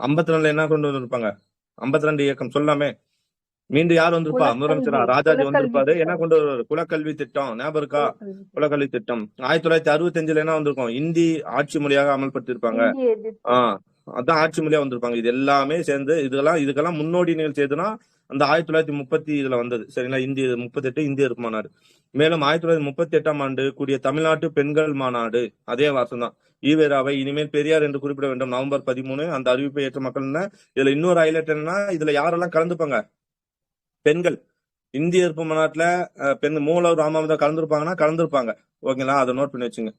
52 என்ன கொண்டு வந்திருப்பாங்க? 52 இயக்கம் சொல்லாமே. மீண்டும் யார் வந்திருப்பா? முதலமைச்சரா ராஜாஜி வந்திருப்பாரு. என்ன கொண்டு வருவாரு? குலக்கல்வி திட்டம். ஞாபகம் இருக்கா? குலக்கல்வி திட்டம். 1965 என்ன வந்திருக்கும்? இந்தி ஆட்சி மொழியாக அமல்படுத்திருப்பாங்க. அதான் ஆட்சி மொழியா வந்திருப்பாங்க. இது எல்லாமே சேர்ந்து இதுக்கெல்லாம் முன்னோடி நிகழ்ச்சி எதுனா அந்த 1930 வந்தது. சரிங்களா? 38 இந்திய எதிர்ப்பு மாநாடு. மேலும் 1938 ஆண்டு கூடிய தமிழ்நாட்டு பெண்கள் மாநாடு அதே வாசம் தான். ஈவேராவை இனிமேல் பெரியார் என்று குறிப்பிட வேண்டும். நவம்பர் 13 அந்த அறிவிப்பை ஏற்ற மக்கள். இதுல இன்னொரு ஹைலைட் என்னன்னா, இதுல யாரெல்லாம் கலந்துப்பாங்க? பெண்கள். இந்திய எதிர்ப்பு மாநாட்டுல பெண் மூலவர் ராமாவதம் கலந்துருப்பாங்க. ஓகேங்களா? அதை நோட் பண்ணி வச்சுங்க.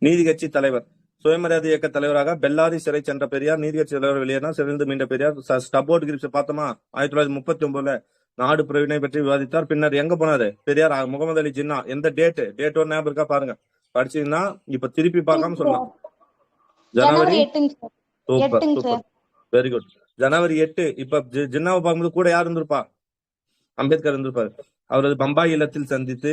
நீதி கட்சி தலைவர். சுயமரியாதை இயக்க தலைவராக பெல்லாரி சிறை சென்ற பெரியார் நீதி கட்சி தலைவர் வெளியேறினா சிறைந்து மீண்ட பெரியார். ஸ்டபோர்ட் கிரிப்ஸ் பார்த்தோமா? 1939 நாடு பிரவினை பற்றி விவாதித்தார். பின்னர் எங்க போனாரு பெரியார்? முகமது அலி ஜின்னா. எந்த டேட்டு ஞாபகம் இருக்கா? பாருங்க, படிச்சீங்கன்னா இப்ப திருப்பி பார்க்காம சொல்லலாம். ஜனவரி. Super, very good. ஜனவரி 8. இப்ப ஜின்னாவை பார்க்கும்போது கூட யார் இருந்திருப்பா? அம்பேத்கர் இருந்திருப்பாரு. அவரது பம்பாய் இல்லத்தில் சந்தித்து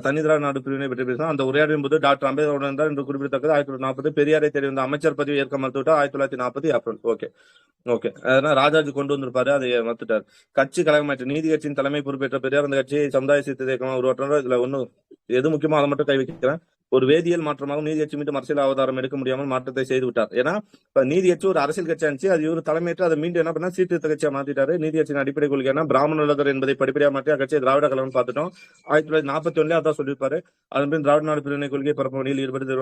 தனி திராவிட நாடு பிரிவினை பற்றி பேசினார். அந்த உரையாடின் போது டாக்டர் அம்பேத்கர் இருந்தார் என்று குறிப்பிடத்தக்கது. 1940 பெரியாரை தேடி வந்த அமைச்சர் பதவி ஏற்க மறுத்துவிட்டார். 1940 ஏப்ரல். ஓகே. அதனால ராஜாஜி கொண்டு வந்திருப்பாரு, அதை மறுத்துட்டார். கட்சி கழகமாற்று. நீதி கட்சியின் தலைமை பொறுப்பேற்ற பெரியார் அந்த கட்சியை சமுதாய சீர்திருத்த இயக்கமாக உருவாற்றினார். இதுல ஒண்ணு எது முக்கியமோ அதை மட்டும் கை வைக்கிறேன். ஒரு வேதியியல் மாற்றமாக நீதி கட்சி மீண்டும் அரசியல் அவதாரம் எடுக்க முடியாமல் மாற்றத்தை செய்து விட்டார். ஏன்னா இப்ப நீதி கட்சி ஒரு அரசியல் கட்சி இருந்துச்சு, அது இவர் தலைமையேற்று அதை மீண்டும் என்ன பண்ணா சீர்திருத்த கட்சியா மாத்திட்டாரு. நீதி கட்சியின் அடிப்படை கொள்கைனா பிராமணர் என்பதை படிப்படியா மாற்றி அக்கட்சியை திராவிட கழகம் பார்த்துட்டோம். 1941 அதான் சொல்லியிருப்பாரு. அதன் பின் திராவிட நாடு பிரிவினை கொள்கையை பரப்பு வழியில் ஈடுபட்டு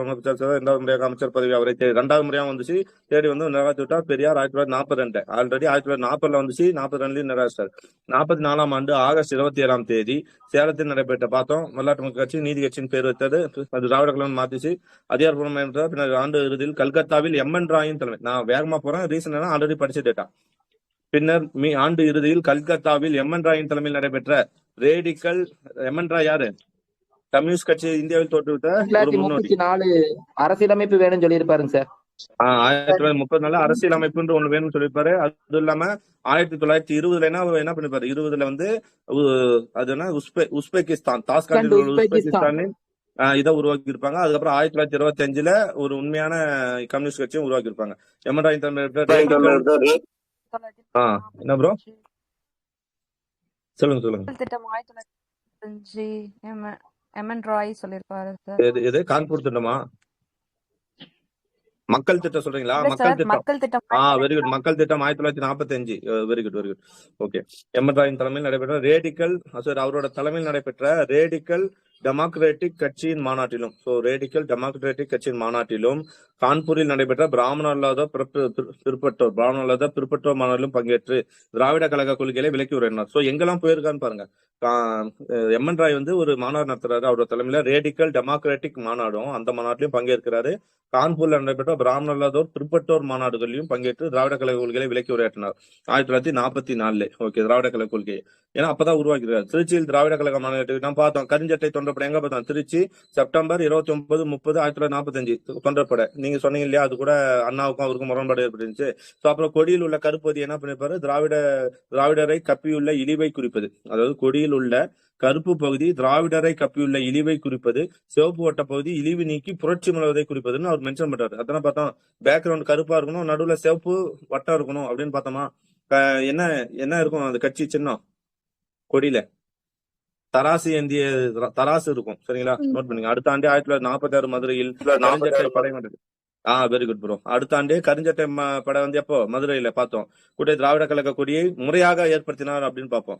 இரண்டாவது முறையாக அமைச்சர் பதவி அவரை இரண்டாவது முறையாக வந்துச்சு தேடி வந்து நிறைவேற்றி விட்டார் பெரியார். 1942 ஆல்ரெடி 1940 வந்துச்சு, 42 நிறைவேற்றார். 44 ஆண்டு ஆகஸ்ட் 27 சேலத்தில் நடைபெற்ற பார்த்தோம் வரலாற்று மக்கள் கட்சி நீதி கட்சியின் பேர் வைத்தது. அது திராவிட கழகம் மாத்திச்சு அதிகாரப்பூர்வமாக. பின்னர் ஆண்டு இறுதியில் கல்கத்தாவில் எம்என் ராயின் தலைமை. நான் வேகமா போறேன், ரீசன் ஆல்ரெடி படிச்ச டேட்டா. பின்னர் ஆண்டு இறுதியில் கல்கத்தாவில் எம்என் ராயின் தலைமையில் நடைபெற்ற ரேடிக்கல். எம்என் ராய் யாரு? கம்யூனிஸ்ட் கட்சி இந்தியாவில் தோற்றுவித்த ஒரு முன்னோடி. 1934 அரசியலமைப்பு வேணும்னு சொல்லியிருப்பாருங்க சார். 1934 அரசியலமைப்புன்ற ஒண்ணு வேணும்னு சொல்லியிருப்பாரு. அது இல்லாம 1920 என்ன பண்ணிருப்பாரு? 20 வந்து அது என்ன உஸ்பெகிஸ்தான் உஸ்பெகிஸ்தானின் இதை உருவாக்கி இருப்பாங்க. அதுக்கப்புறம் 1925 ஒரு உண்மையான கம்யூனிஸ்ட் கட்சியும் உருவாக்கி இருப்பாங்க. எம்என் ராய் என்ன ப்ரோ சொல்லுங்க. திட்டம் 1925 எம்என் ராய் சொல்லிருப்பாரு சார். எது கான்பூர் திட்டமா? மக்கள் திட்டம் சொல்றீங்களா? மக்கள் திட்டம். Very good. மக்கள் திட்டம் 1945. Very good. ஓகே. எம்என் ராயின் தலைமையில் நடைபெற்ற ரேடிக்கல் அவரோட தலைமையில் நடைபெற்ற ரேடிக்கல் டெமோக்ராட்டிக் கட்சியின் மாநாட்டிலும் கான்பூரில் நடைபெற்ற பிராமண அல்லாத பிற்பட்டோர் மாநாட்டிலும் பங்கேற்று திராவிட கழக கொள்கைகளை விலக்கி உரையினார். சோ எங்கெல்லாம் போயிருக்கான்னு பாருங்க. எம்என் ராய் வந்து ஒரு மாநாடு நடத்துறாரு அவரோட தலைமையில, ரேடிக்கல் டெமோக்ராட்டிக் மாநாடும் அந்த மாநாட்டிலும் பங்கேற்கிறாரு. கான்பூர்ல நடைபெற்ற பிராமண அல்லாதோர் பிற்பட்டோர் மாநாடுகளிலும் பங்கேற்று திராவிட கழக கொள்கைகளை விலக்கி உரையாற்றினார் 1944. ஓகே, திராவிட கழக கொள்கை ஏன்னா அப்பதான் உருவாக்கிறார். திருச்சியில் திராவிட கழக மாநாட்டு நான் பார்த்தோம். கருஞ்சட்டை தொண்டப்படை எங்க பார்த்தோம்? திருச்சி செப்டம்பர் 29, 30, 1945 தொண்டப்படை. நீங்க சொன்னீங்க இல்லையா, அது கூட அண்ணாவுக்கும் அவருக்கும் முரண்பாடு ஏற்பட்டுச்சு. அப்புறம் கொடியில் உள்ள கருப்பதி என்ன பண்ணிருப்பாரு? திராவிடரை கப்பியுள்ள இழிவை குறிப்பது. அதாவது கொடியில் உள்ள கருப்பு பகுதி திராவிடரை கப்பியுள்ள இழிவை குறிப்பது, சிவப்பு வட்ட பகுதி இழிவு நீக்கி புரட்சி முழுவதை குறிப்பதுன்னு அவர் மென்ஷன் பண்றாரு. அதான் பார்த்தோம். பேக்ரவுண்ட் கருப்பா இருக்கணும், நடுவுல சிவப்பு வட்டம் இருக்கணும் அப்படின்னு பார்த்தோமா. என்ன இருக்கும் அந்த கட்சி சின்னம் கொடியில? தராசு ஏந்திய தராசு இருக்கும். சரிங்களா? நோட் பண்ணுங்க. அடுத்த ஆண்டே 1946 மதுரையில் கருஞ்சட்டை படை வந்தது. Very good bro. அடுத்த ஆண்டே கருஞ்சட்டை படை வந்து எப்போ? மதுரையில பார்த்தோம். கூட்டை திராவிட கழக கொடியை முறையாக ஏற்படுத்தினார் அப்படின்னு பார்ப்போம்.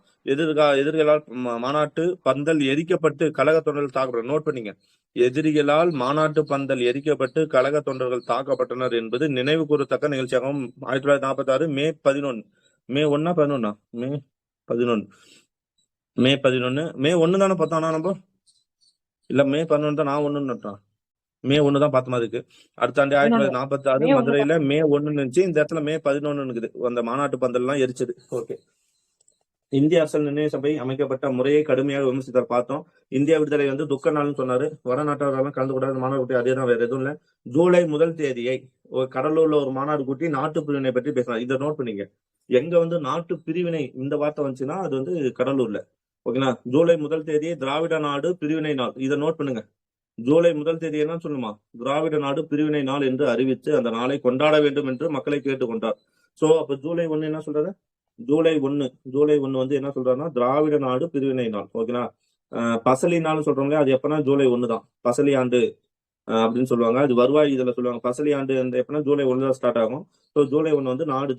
எதிரிகளால் மாநாட்டு பந்தல் எரிக்கப்பட்டு கழக தொண்டர்கள் தாக்கப்பட்ட. நோட் பண்ணீங்க. எதிரிகளால் மாநாட்டு பந்தல் எரிக்கப்பட்டு கழக தொண்டர்கள் தாக்கப்பட்டனர் என்பது நினைவு கூறத்தக்க நிகழ்ச்சியாகவும் 1946 மே 11 மே 11 மே 1 தானே பார்த்தோம்னா நம்ம இல்ல மே 11 தான் நான் 1 நட்டான். மே 1 தான் பார்த்த மாதிரி இருக்கு. அடுத்த ஆண்டு 1946 மதுரையில மே 1 இருந்துச்சு. இந்த இடத்துல மே 11 இருக்குது. அந்த மாநாட்டு பந்தல் எல்லாம் எரிச்சது. ஓகே. இந்திய அரசியல் நிர்ணய சபை அமைக்கப்பட்ட முறையை கடுமையாக விமர்சித்தார் பார்த்தோம். இந்தியா விடுதலை வந்து துக்க நாள்னு சொன்னாரு. வடநாட்டவரெல்லாம் கலந்து கூடாது மாநாடு கூட்டி, அதே தான், வேற எதுவும் இல்ல. ஜூலை 1 தேதியை கடலூர்ல ஒரு மாநாடு கூட்டி நாட்டு பிரிவினை பற்றி பேசினார். இதை நோட் பண்ணீங்க. எங்க வந்து நாட்டு பிரிவினை இந்த வார்த்தை வந்துச்சுன்னா அது வந்து கடலூர்ல. ஓகேங்களா? ஜூலை 1 தேதியை திராவிட நாடு பிரிவினை நாள். இதை நோட் பண்ணுங்க. ஜூலை 1 தேதி என்ன சொல்லுமா? திராவிட நாடு பிரிவினை நாள் என்று அறிவித்து அந்த நாளை கொண்டாட வேண்டும் என்று மக்களை கேட்டுக்கொண்டார். சோ அப்ப ஜூலை 1 என்ன சொல்றாரு? ஜூலை 1 வந்து என்ன சொல்றாருன்னா திராவிட நாடு பிரிவினை நாள். ஓகேங்களா? பசலி நாள் சொல்றோம்ல, அது எப்பன்னா ஜூலை 1 தான். பசலி ஆண்டு அப்படின்னு சொல்லுவாங்க. அது வருவாய் இதுல சொல்லுவாங்க. பசலி ஆண்டு எப்பன்னா ஜூலை 1 தான் ஸ்டார்ட் ஆகும். ஸோ ஜூலை 1 வந்து நாடு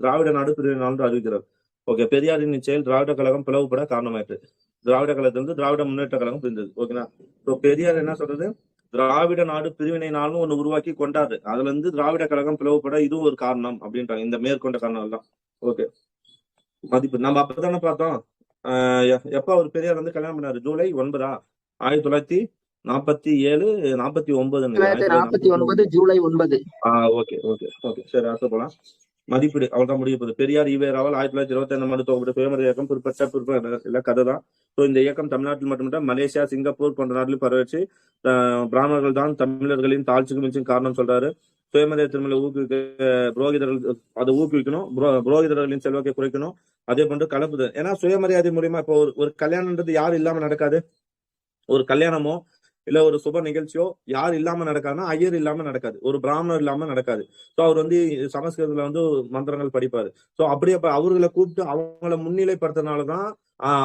திராவிட நாடு பிரிவினை நாள் அறிவிக்கிறார். ஓகே. பெரியாரின் செயல் திராவிட கழகம் பிளவுபட காரணமாயிற்று. திராவிட கழகத்திலிருந்து திராவிட முன்னேற்ற கழகம் பிரிந்தது. ஓகேங்களா? ஸோ பெரியார் என்ன சொல்றது? திராவிட நாடு பிரிவினை நாள்னு ஒண்ணு உருவாக்கி கொண்டாரு. அதுல இருந்து திராவிட கழகம் பிளவுபட இதுவும் ஒரு காரணம் அப்படின்றாங்க. இந்த மேற்கொண்ட காரணம் தான். ஓகே. மதிப்பு நம்ம அப்பதானே பார்த்தோம். எப்ப ஒரு பெரியார் வந்து கல்யாணம் பண்ணாரு? July 9 1947 49 July 9. Okay okay okay. சரி, அடுத்து போலாம். மதிப்பீடு அவ்வளவுதான் முடிய போகுது. பெரியார் ஈவேராவால் 1925 ஆண்டு துவக்கப்பட்ட சுயமரியாதை இயக்கம் பிற்பட்ட கதை தான். ஸோ இந்த இயக்கம் தமிழ்நாட்டில் மட்டுமல்ல மலேசியா, சிங்கப்பூர் போன்ற நாட்டிலும் பரவச்சு பிராமணர்கள் தான் தமிழர்களின் தாழ்ச்சிக்கு மிஞ்சும் காரணம் சொல்றாரு. சுயமரியாதை திருமண ஊக்குவிக்க புரோகிதர்கள் அதை ஊக்குவிக்கணும், புரோகிதர்களின் செல்வாக்கை குறைக்கணும். அதே போன்று கலப்புது. ஏன்னா சுயமரியாதை மூலியமா இப்போ ஒரு கல்யாணம்ன்றது யாரும் இல்லாம நடக்காது. ஒரு கல்யாணமோ இல்ல ஒரு சுப நிகழ்ச்சியோ யார் இல்லாம நடக்காதுன்னா ஐயர் இல்லாம நடக்காது, ஒரு பிராமணர் இல்லாம நடக்காது. சோ அவர் வந்து சமஸ்கிருதத்துல வந்து மந்திரங்கள் படிப்பாரு. சோ அப்படியே அவர்களை கூப்பிட்டு அவங்கள முன்னிலைப்படுத்தினாலதான்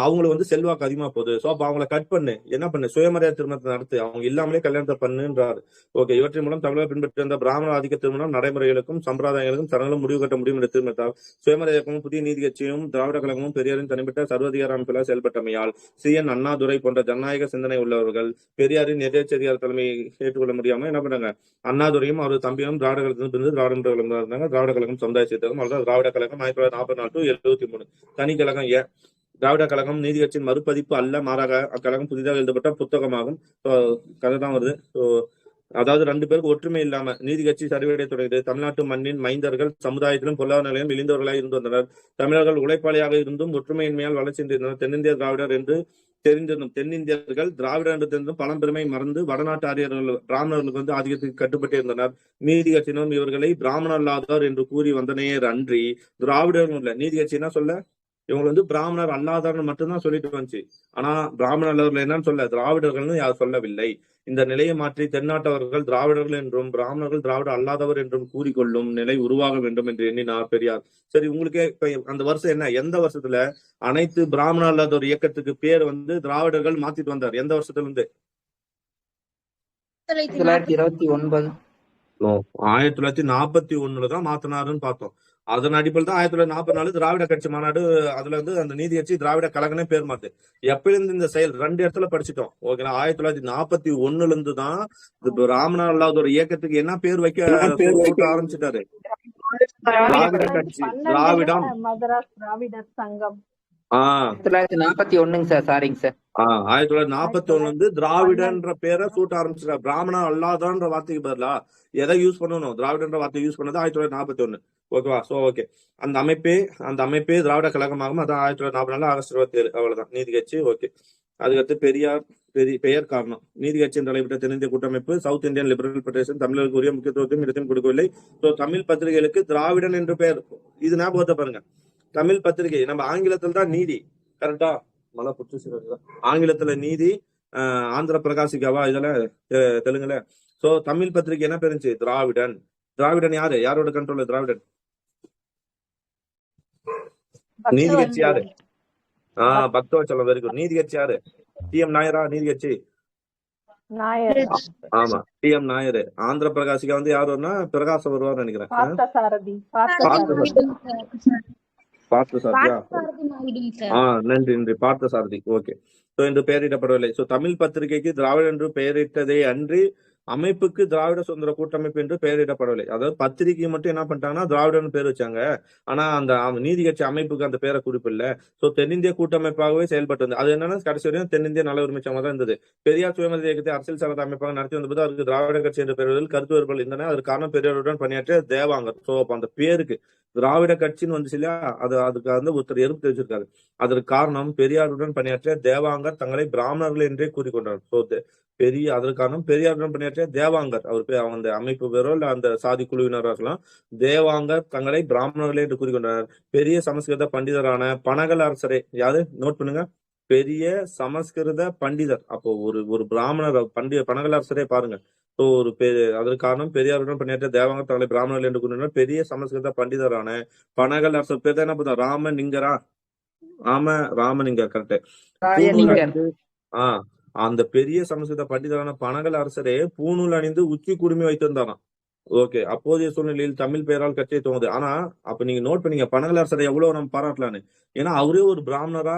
அவங்களுக்கு வந்து செல்வாக்கு அதிகமா போகுது. சோ அப்ப அவங்களை கட் பண்ணு, என்ன பண்ணு, சுயமரியாதை திருமணத்தை நடத்து, அவங்க இல்லாமலே கல்யாணத்தை பண்ணுன்றாரு. ஓகே. இவற்றின் மூலம் தமிழர் பின்பற்றி வந்த பிராமண ஆதிக்க திருமணம் நடைமுறைகளுக்கும் சம்பிரதாயங்களுக்கும் சடங்களும் முடிவு கட்ட முடியும் என்ற திருமணத்தால் சுயமரியாதையும் புதிய நீதி கட்சியும் திராவிட கழகமும் பெரியாரின் தனிப்பட்ட சர்வதிகார அமைப்பில் செயல்பட்டமையால் CN அண்ணாதுரை போன்ற ஜனநாயக சிந்தனை உள்ளவர்கள் பெரியாரின் எதேச்சதிகார தலைமையை ஏற்றுக்கொள்ள முடியாம என்ன பண்ணாங்க? அண்ணாதுரையும் அவர் தம்பியும் திராவிட கழகத்திலிருந்து திராவிட கழகம் இருந்தாங்க. திராவிட கழகம் சமுதாய சேர்த்தகம், அவ்வளவுதான். திராவிட கழகம் 1944 to 73. தனி கழகம் திராவிட கழகம் நீதி கட்சியின் மறுபதிப்பு அல்ல, மாறாக அக்கழகம் புதிதாக எழுதப்பட்ட புத்தகமாகும். கதை தான் வருது. அதாவது 2 பேருக்கு ஒற்றுமை இல்லாம நீதி கட்சி சரிவடைய தொடங்கியது. தமிழ்நாட்டு மண்ணின் மைந்தர்கள் சமுதாயத்திலும் பொருளாதார நிலையம் இழிந்தவர்களாக இருந்து வந்தனர். தமிழர்கள் உழைப்பாளியாக இருந்தும் ஒற்றுமையின்மையால் வளர்ச்சியிருந்தனர். தென்னிந்திய திராவிடர் என்று தெரிந்திருந்தும் தென்னிந்தியர்கள் திராவிடர் என்று தெரிந்தும் பழம்பெருமை மறந்து வடநாட்டு ஆரியர்கள் பிராமணர்களுக்கு வந்து ஆதிக்கத்துக்கு கட்டுப்பட்டு இருந்தனர். நீதி கட்சியினரும் இவர்களை பிராமணர் அல்லாதவர் என்று கூறி வந்தனையர் அன்றி திராவிடரும் இல்ல. நீதி கட்சி என்ன சொல்ல? இவங்க வந்து பிராமணர் அல்லாதவர்கள் மட்டும்தான் சொல்லிட்டு வந்துச்சு. ஆனா பிராமணர் அல்லாதவர்கள் என்னன்னு சொல்ல? திராவிடர்கள்னு யார் சொல்லவில்லை. இந்த நிலையை மாற்றி தென்னாட்டவர்கள் திராவிடர்கள் என்றும் பிராமணர்கள் திராவிட அல்லாதவர் என்றும் கூறிக்கொள்ளும் நிலை உருவாக வேண்டும் என்று எண்ணினார் பெரியார். சரி, உங்களுக்கே அந்த வருஷம் என்ன? எந்த வருஷத்துல அனைத்து பிராமண அல்லாத ஒரு இயக்கத்துக்கு பேர் வந்து திராவிடர்கள் மாத்திட்டு வந்தார்? எந்த வருஷத்துல இருந்து? 1929. 1941 தான் மாத்தினாருன்னு பார்த்தோம். அதன் அடிப்படையில் தான் 1944 திராவிட கட்சி மாநாடு. அதுல இருந்து அந்த நீதி கட்சி திராவிட கழகனே பேர் மாத்து. எப்பயிலிருந்து இந்த செயல் 2 இடத்துல படிச்சுட்டோம். ஓகேங்களா? 1941 இருந்து தான் பிராமணர் அல்லாத ஒரு இயக்கத்துக்கு என்ன பேர் வைக்க ஆரம்பிச்சுட்டாரு? திராவிட கட்சி, திராவிடம், மதராஸ் திராவிடர் சங்கம். 1941 சார். சாரிங்க சார். 1941 வந்து திராவிடன்ற பேரை சூட்ட ஆரம்பிச்சிட்டாரு. பிராமணர் அல்லாதன்ற வார்த்தைக்கு பதிலா எதை யூஸ் பண்ணணும்? திராவிடன்ற வார்த்தை யூஸ் பண்ணது 1941. ஓகேவா? So okay. அந்த அமைப்பே திராவிட கழகமாகும். அதான் 1944 ஆகஸ்ட் 27. அவ்வளவுதான் நீதி கட்சி. ஓகே. அதுக்கடுத்து பெயர் காரணம். நீதி கட்சி என்று அழைக்கப்பட்ட தென்னிந்திய கூட்டமைப்பு சவுத் இந்தியன் லிபரல் ஃபெடரேஷன் தமிழர்களுக்கு உரிய முக்கியத்துவத்தையும் இடத்தையும் கொடுக்கவில்லை. ஸோ தமிழ் பத்திரிகைகளுக்கு திராவிடன் என்று பெயர். இது ஞாபகத்தை பாருங்க. தமிழ் பத்திரிகை நம்ம ஆங்கிலத்தில் தான் நீதி, கரெக்டா? மழை புடிச்சு ஆங்கிலத்துல நீதி, ஆந்திர பிரகாசிகாவா இதெல்லாம் தெலுங்குல. சோ தமிழ் பத்திரிகை என்ன பெருந்துச்சு? திராவிடன். திராவிடன் யாரு? யாரோட கண்ட்ரோல் திராவிடன்? நீதி கட்சி யாரு? பக்தவச்சலம். Very good. நீதி கட்சி யாரு? TM நாயரா? நீதி கட்சி ஆமா, TM நாயர். ஆந்திர பிரகாசிகா வந்து யாரு வரும்னா பிரகாசம் வருவார் நினைக்கிறேன். பார்த்தசாரதியா? நன்றி. பார்த்தசாரதி. ஓகே. சோ என்று பெயரிடப்படவில்லை. சோ தமிழ் பத்திரிகைக்கு திராவிட என்று பெயரிட்டதே அன்றி அமைப்புக்கு திராவிட சுதந்திர கூட்டமைப்பு என்று பெயரிடப்படவில்லை. அதாவது பத்திரிகை மட்டும் என்ன பண்ணிட்டாங்கன்னா திராவிடன்னு பேர் வச்சாங்க. ஆனா அந்த நீதி கட்சி அமைப்புக்கு அந்த பேரை குறிப்பில்ல. சோ தென்னிந்திய கூட்டமைப்பாகவே செயல்பட்டு வந்தது. அது என்னன்னா கடைசி வரையும் தென்னிந்திய நல உரிமை சங்கம் தான் இருந்தது. பெரியார் சுயமரியாதை இயக்கத்தை அரசியல் சார்ந்த அமைப்பாக நடத்தி வந்தபோது அவருக்கு திராவிட கட்சி என்ற பெயரில் கருத்து வேறுபாடு இருந்தன. அதற்கு காரணம் பெரியாருடன் பணியாற்றிய தேவாங்கர். சோ அப்ப அந்த பேருக்கு திராவிட கட்சின்னு வந்துச்சு இல்லையா, அதுக்கு வந்து ஒருத்தர் எதிர்ப்பு தெரிவிச்சிருக்காரு. அதற்கு காரணம் பெரியாருடன் பணியாற்றிய தேவாங்கர் தங்களை பிராமணர்கள் என்றே கூறிக்கொண்டார். சோ அதற்கு காரணம் பெரியாருடன் பணியாற்றிய தேவாங்கர் அவர் பேர், அவங்க அந்த அமைப்பு பேரோ இல்ல அந்த சாதி குழுவினரோ இருக்கலாம். தேவாங்கர் தங்களை பிராமணர்களே என்று கூறிக்கொண்டனர். பெரிய சமஸ்கிருத பண்டிதரான பனகல் அரசரே, யாரு நோட் பண்ணுங்க, பெரிய சமஸ்கிருத பண்டிதர். அப்போ ஒரு பிராமணர் பனகல் அரசரே பாருங்க. ஸோ அதற்கு காரணம் பெரியாருடன் பணியாற்றிய தேவாங்கர் தங்களை பிராமணர்கள் என்று கூறினர். பெரிய சமஸ்கிருத பண்டிதரான பனகல் அரசர் பேர் தான் என்ன பார்த்தா ராமலிங்கரா, ராமலிங்கர் கரெக்ட். அந்த பெரிய சமஸ்கிருத பண்டிதரான பனகல் அரசரே பூணூல் அணிந்து உச்சி குடுமி வைத்திருந்தாராம். ஓகே, அப்போதைய சூழ்நிலையில் தமிழ் பெயரால் கட்சியை தோணுது. ஆனா அப்ப நீங்க நோட் பண்ணீங்க பனகல் அரசரை எவ்வளவு நம்ம பாராட்டலான்னு. ஏன்னா அவரே ஒரு பிராமணரா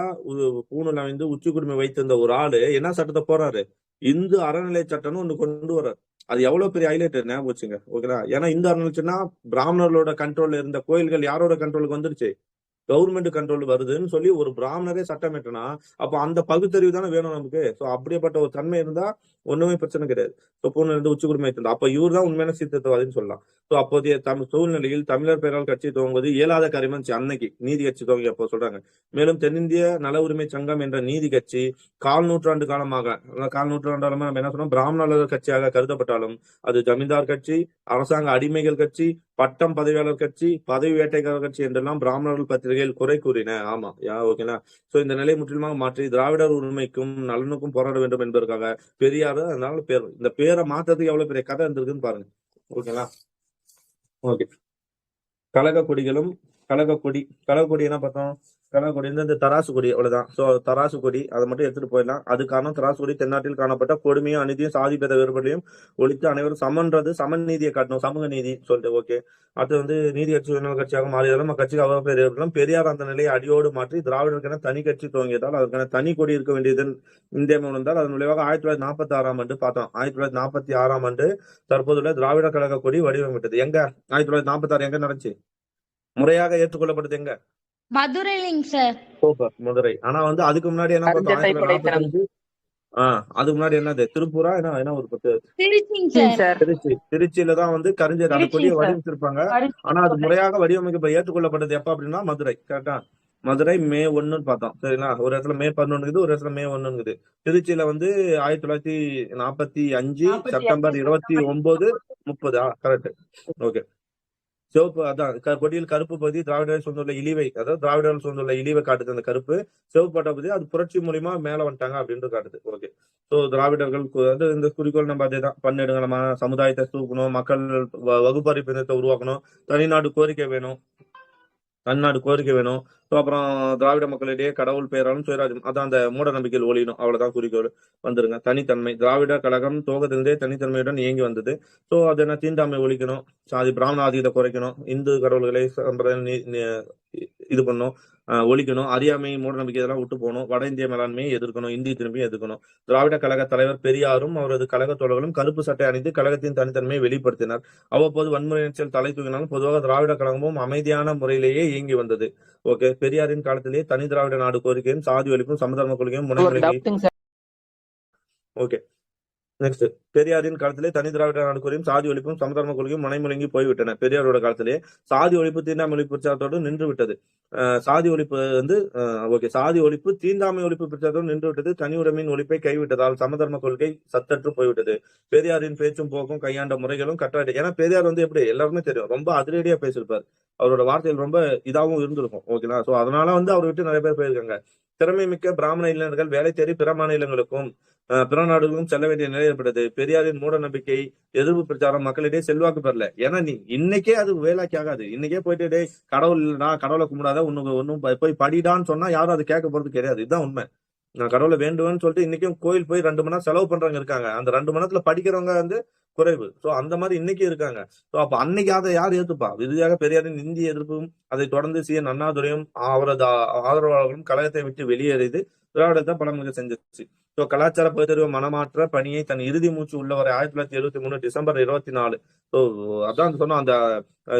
பூணூல் அணிந்து உச்சி குடுமி வைத்திருந்த ஒரு ஆளு என்ன சட்டத்தை போறாரு, இந்து அறநிலை சட்டம்னு ஒண்ணு கொண்டு வர்றாரு. அது எவ்வளவு பெரிய ஹைலைட் ஞாபகம் வச்சுங்க. ஓகேங்களா? ஏன்னா இந்து அறநிலைச்சன்னா பிராமணர்களோட கண்ட்ரோல்ல இருந்த கோயில்கள் யாரோட கண்ட்ரோலுக்கு வந்துருச்சு, கவர்மெண்ட் கண்ட்ரோல் வருதுன்னு சொல்லி ஒரு பிராமணரே சட்டம் ஏற்றனா அப்ப அந்த பகுத்தறிவு தானே வேணும் நமக்கு. சோ அப்படியேப்பட்ட ஒரு தன்மை இருந்தா ஒண்ணுமே பிரச்சனை கிடையாது. பூணூல் இருந்து உச்சி குடுமி வைத்திருந்தா அப்ப இவர் தான் உண்மையான சீர்திருத்தவாதின்னு சொல்லலாம். சோ அப்போதைய சூழ்நிலையில் தமிழர் பெயரால் கட்சி துவங்குவது இயலாத காரியமா அன்னைக்கு நீதி கட்சி துவங்கி அப்போ சொல்றாங்க. மேலும் தென்னிந்திய நல உரிமை சங்கம் என்ற நீதி கட்சி கால் நூற்றாண்டு காலமாக நம்ம என்ன சொன்னோம், பிராமணர் கட்சியாக கருதப்பட்டாலும் அது ஜமீன்தார் கட்சி, அரசாங்க அடிமைகள் கட்சி, பட்டம் பதவியாளர் கட்சி, பதவி வேட்டைக்காரர் கட்சி என்றெல்லாம் பிராமணர்கள் பத்திரிகைகள் குறை கூறின. ஆமா ஓகேங்களா? சோ இந்த நிலை முற்றிலுமாக மாற்றி திராவிடர் உரிமைக்கும் நலனுக்கும் போராட வேண்டும் என்பதற்காக பெரியார் அதனால பேர், இந்த பேரை மாற்றத்துக்கு எவ்வளவு பெரிய கதை இருந்திருக்குன்னு பாருங்க. ஓகேங்களா? ஓகே, கழக கொடிகளும் கழகக்கொடி என்ன பார்த்தோம், கழகக்கொடி வந்து இந்த தராசு கொடி அவ்வளவுதான். சோ தராசு கொடி அதை மட்டும் எடுத்துட்டு போயிடலாம். அது காரணம் தராசு கொடி தென்னாட்டில் காணப்பட்ட கொடுமையும் அநீதியும் சாதி பேத வேறுபாடையும் ஒழித்து அனைவரும் சமன்றது சமநீதியை காட்டணும், சமூக நீதி சொல்லிட்டு. ஓகே, அது வந்து நீதி கட்சி உயர்நிலை கட்சியாக மாறியதாலும் நம்ம கட்சிக்கு அவ்வளவு பேர் இருக்கலாம். பெரியார் அந்த நிலையை அடியோடு மாற்றி திராவிடருக்கான தனி கட்சி துவங்கியதால் அதற்கான தனி கொடி இருக்க வேண்டியது இந்திய உணர்ந்தால் அதன் விளைவாக 1946 பார்த்தோம். 1946 தற்போதுள்ள திராவிட கழக கொடி வடிவமைத்தது. எங்க 1946 எங்க நடந்துச்சு, முறையாக ஏற்றுக்கொள்ளப்பட்டது எங்க, மதுரைலிங்க சார். சூப்பர், மதுரை. ஆனா வந்து அதுக்கு முன்னாடி என்ன பார்த்தோம், 1945 அதுக்கு முன்னாடி என்னது, திருப்பூரா என்ன ஒரு திருச்சியில தான் வந்து கரிஞ்சர் அந்த கொடியை வடிவமைச்சிருப்பாங்க. ஆனா அது முறையாக வடிவமைக்க ஏற்றுக்கொள்ளப்பட்டது எப்ப அப்படின்னா மதுரை. கரெக்டா? மதுரை மே 1 பார்த்தோம். சரிங்களா? ஒரு இடத்துல மே 11 ஒரு இடத்துல மே 1. திருச்சியில வந்து 1945 செப்டம்பர் 29, 30. கரெக்ட். ஓகே, சிவப்பு அதான் கொடியில் கருப்பு பகுதி திராவிடர்கள் சொந்துள்ள இழிவை, அதாவது திராவிடர்கள் சொந்துள்ள இழிவை காட்டுது அந்த கருப்பு. சிவப்பு பட்ட பகுதி அது புரட்சி மூலியமா மேல வந்துட்டாங்க அப்படின்ட்டு காட்டுது. ஓகே, சோ திராவிடர்கள் வந்து இந்த குறிக்கோள் நம்ம அதே தான் பண்ணிடுங்க, நம்ம சமுதாயத்தை தூக்கணும், மக்கள் வகுப்பறை பின்னத்தை உருவாக்கணும், தனிநாடு கோரிக்கை வேணும். ஸோ அப்புறம் திராவிட மக்களிடையே கடவுள் பெயராலும் சுயராஜ்யம், அதான் அந்த மூட நம்பிக்கையில் ஒழியணும், அவ்வளவுதான் குறிக்கோள். வந்துருங்க. தனித்தன்மை, திராவிட கழகம் துவக்கத்திலிருந்தே தனித்தன்மையுடன் இயங்கி வந்தது. ஸோ அது என்ன, தீண்டாமை ஒழிக்கணும், சாதி பிராமண ஆதிக்கத்தை குறைக்கணும், இந்து கடவுள்களை இது பண்ணணும், ஒழிக்கணும், அறியாமை மூட நம்பிக்கை இதெல்லாம் விட்டு போகணும், வட இந்திய மேலாண்மையை எதிர்க்கணும், இந்திய திரும்பியும் எதிர்க்கணும். திராவிட கழக தலைவர் பெரியாரும் அவரது கழக தோழர்களும் கருப்பு சட்டை அணிந்து கழகத்தின் தனித்தன்மையை வெளிப்படுத்தினர். அவ்வப்போது வன்முறை தலை தூக்கினாலும் பொதுவாக திராவிட கழகமும் அமைதியான முறையிலேயே இயங்கி வந்தது. ஓகே, பெரியாரின் காலத்திலேயே தனி திராவிட நாடு கோரிக்கையும் சாதி ஒழிப்பும் சமதர்ம கொள்கையும் முனைமுறை. ஓகே, நெக்ஸ்ட், பெரியாரின் காலத்திலே தனி திராவிட நாடு கோரியும் சாதி ஒழிப்பும் சமதர்ம கொள்கையும் முனைமுழங்கி போய்விட்டன. பெரியாரோட காலத்திலே சாதி ஒழிப்பு தீண்டாமை ஒழிப்பு பிரச்சாரத்தோடு நின்று விட்டது. சாதி ஒழிப்பு வந்து சாதி ஒழிப்பு தீண்டாமை ஒழிப்பு பிரச்சாரத்தோடு நின்று விட்டது. தனி உடைமையின் ஒழிப்பை கைவிட்டதால் சமதர்ம கொள்கை சத்தற்று போய்விட்டது. பெரியாரின் பேச்சும் போக்கும் கையாண்ட முறைகளும் கட்டாயம். ஏன்னா பெரியார் வந்து எப்படி எல்லாருமே தெரியும், ரொம்ப அதிரடியா பேசியிருப்பார், அவரோட வார்த்தைகள் ரொம்ப இதாகவும் இருந்திருக்கும். ஓகேங்களா? சோ அதனால வந்து அவர் விட்டு நிறைய பேர் போயிருக்காங்க. திறமை மிக்க பிராமண இளைஞர்கள் வேலை தேடி பிற மாநிலங்களுக்கும் பிற நாடுகளுக்கும் செல்ல வேண்டிய நிலை ஏற்பட்டது. பெரியாரின் மூட நம்பிக்கை எதிர்ப்பு பிரச்சாரம் மக்களிடையே செல்வாக்கு பெறல. ஏன்னா நீ இன்னைக்கே அது வேலைக்கு ஆகாது. இன்னைக்கே போயிட்டு கடவுள் இல்லடா, கடவுளை கும்பிடாத, ஒன்னும் போய் படிடான்னு சொன்னா யாரும் அது கேட்க போறது கிடையாது. இதுதான் உண்மை. நான் கடவுளை வேண்டுவேன்னு சொல்லிட்டு இன்னைக்கும் கோயில் போய் 2 மணி நேரம் செலவு பண்றவங்க இருக்காங்க. அந்த 2 மணி நேரத்துல படிக்கிறவங்க வந்து குறைவு. சோ அந்த மாதிரி இன்னைக்கு இருக்காங்க. சோ அப்ப அன்னைக்கு அதை யார் ஏத்துப்பா? இறுதியாக பெரியாரின் இந்திய எதிர்ப்பும் அதை தொடர்ந்து சி. அண்ணாதுரையும் அவரது ஆதரவாளர்களும் கழகத்தை விட்டு வெளியேறியது திராவிடத்தை பலமுறை செஞ்சிருச்சு. ஸோ கலாச்சார பகுத்தறிவு மனமாற்ற பணியை தன் இறுதி மூச்சு உள்ளவரை 1973 டிசம்பர் 24. ஸோ அதான் சொன்னோம், அந்த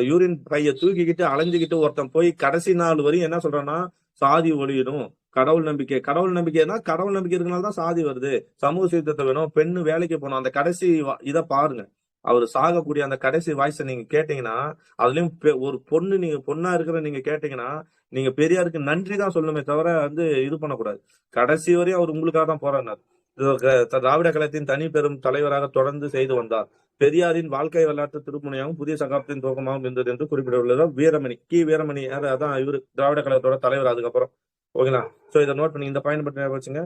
யூரின் பைய தூக்கிக்கிட்டு அலைஞ்சுக்கிட்டு ஒருத்தன் போய் கடைசி நாள் வரையும் என்ன சொல்றான்னா, சாதி ஒழியணும், கடவுள் நம்பிக்கைன்னா கடவுள் நம்பிக்கை இருக்கனால தான் சாதி வருது, சமூக சீர்திருத்தம் வேணும், பெண்ணு வேலைக்கு போகணும். அந்த கடைசி இதை பாருங்க, அவர் சாகக்கூடிய அந்த கடைசி வாய்ஸை நீங்க கேட்டீங்கன்னா, அதுலயும் ஒரு பொண்ணு, நீங்க பொண்ணா இருக்கிற நீங்க கேட்டீங்கன்னா, நீங்க பெரியாருக்கு நன்றி தான் சொல்லணுமே தவிர வந்து இது பண்ணக்கூடாது. கடைசி வரையும் அவர் உங்களுக்காக தான் போராடினார். திராவிட கழகத்தின் தனி பெரும் தலைவராக தொடர்ந்து செய்து வந்தார். பெரியாரின் வாழ்க்கை வரலாற்று திருப்புனையாகவும் புதிய சகாப்தத்தின் துவக்கமாகவும் இருந்தது என்று குறிப்பிட்டுள்ளது வீரமணி. வீரமணி யாரு? அதான் இவரு திராவிட கழகத்தோட தலைவர் அதுக்கப்புறம். ஓகேங்களா? சோ இதை நோட் பண்ணி இந்த பாயிண்ட் பற்றி வச்சுங்க.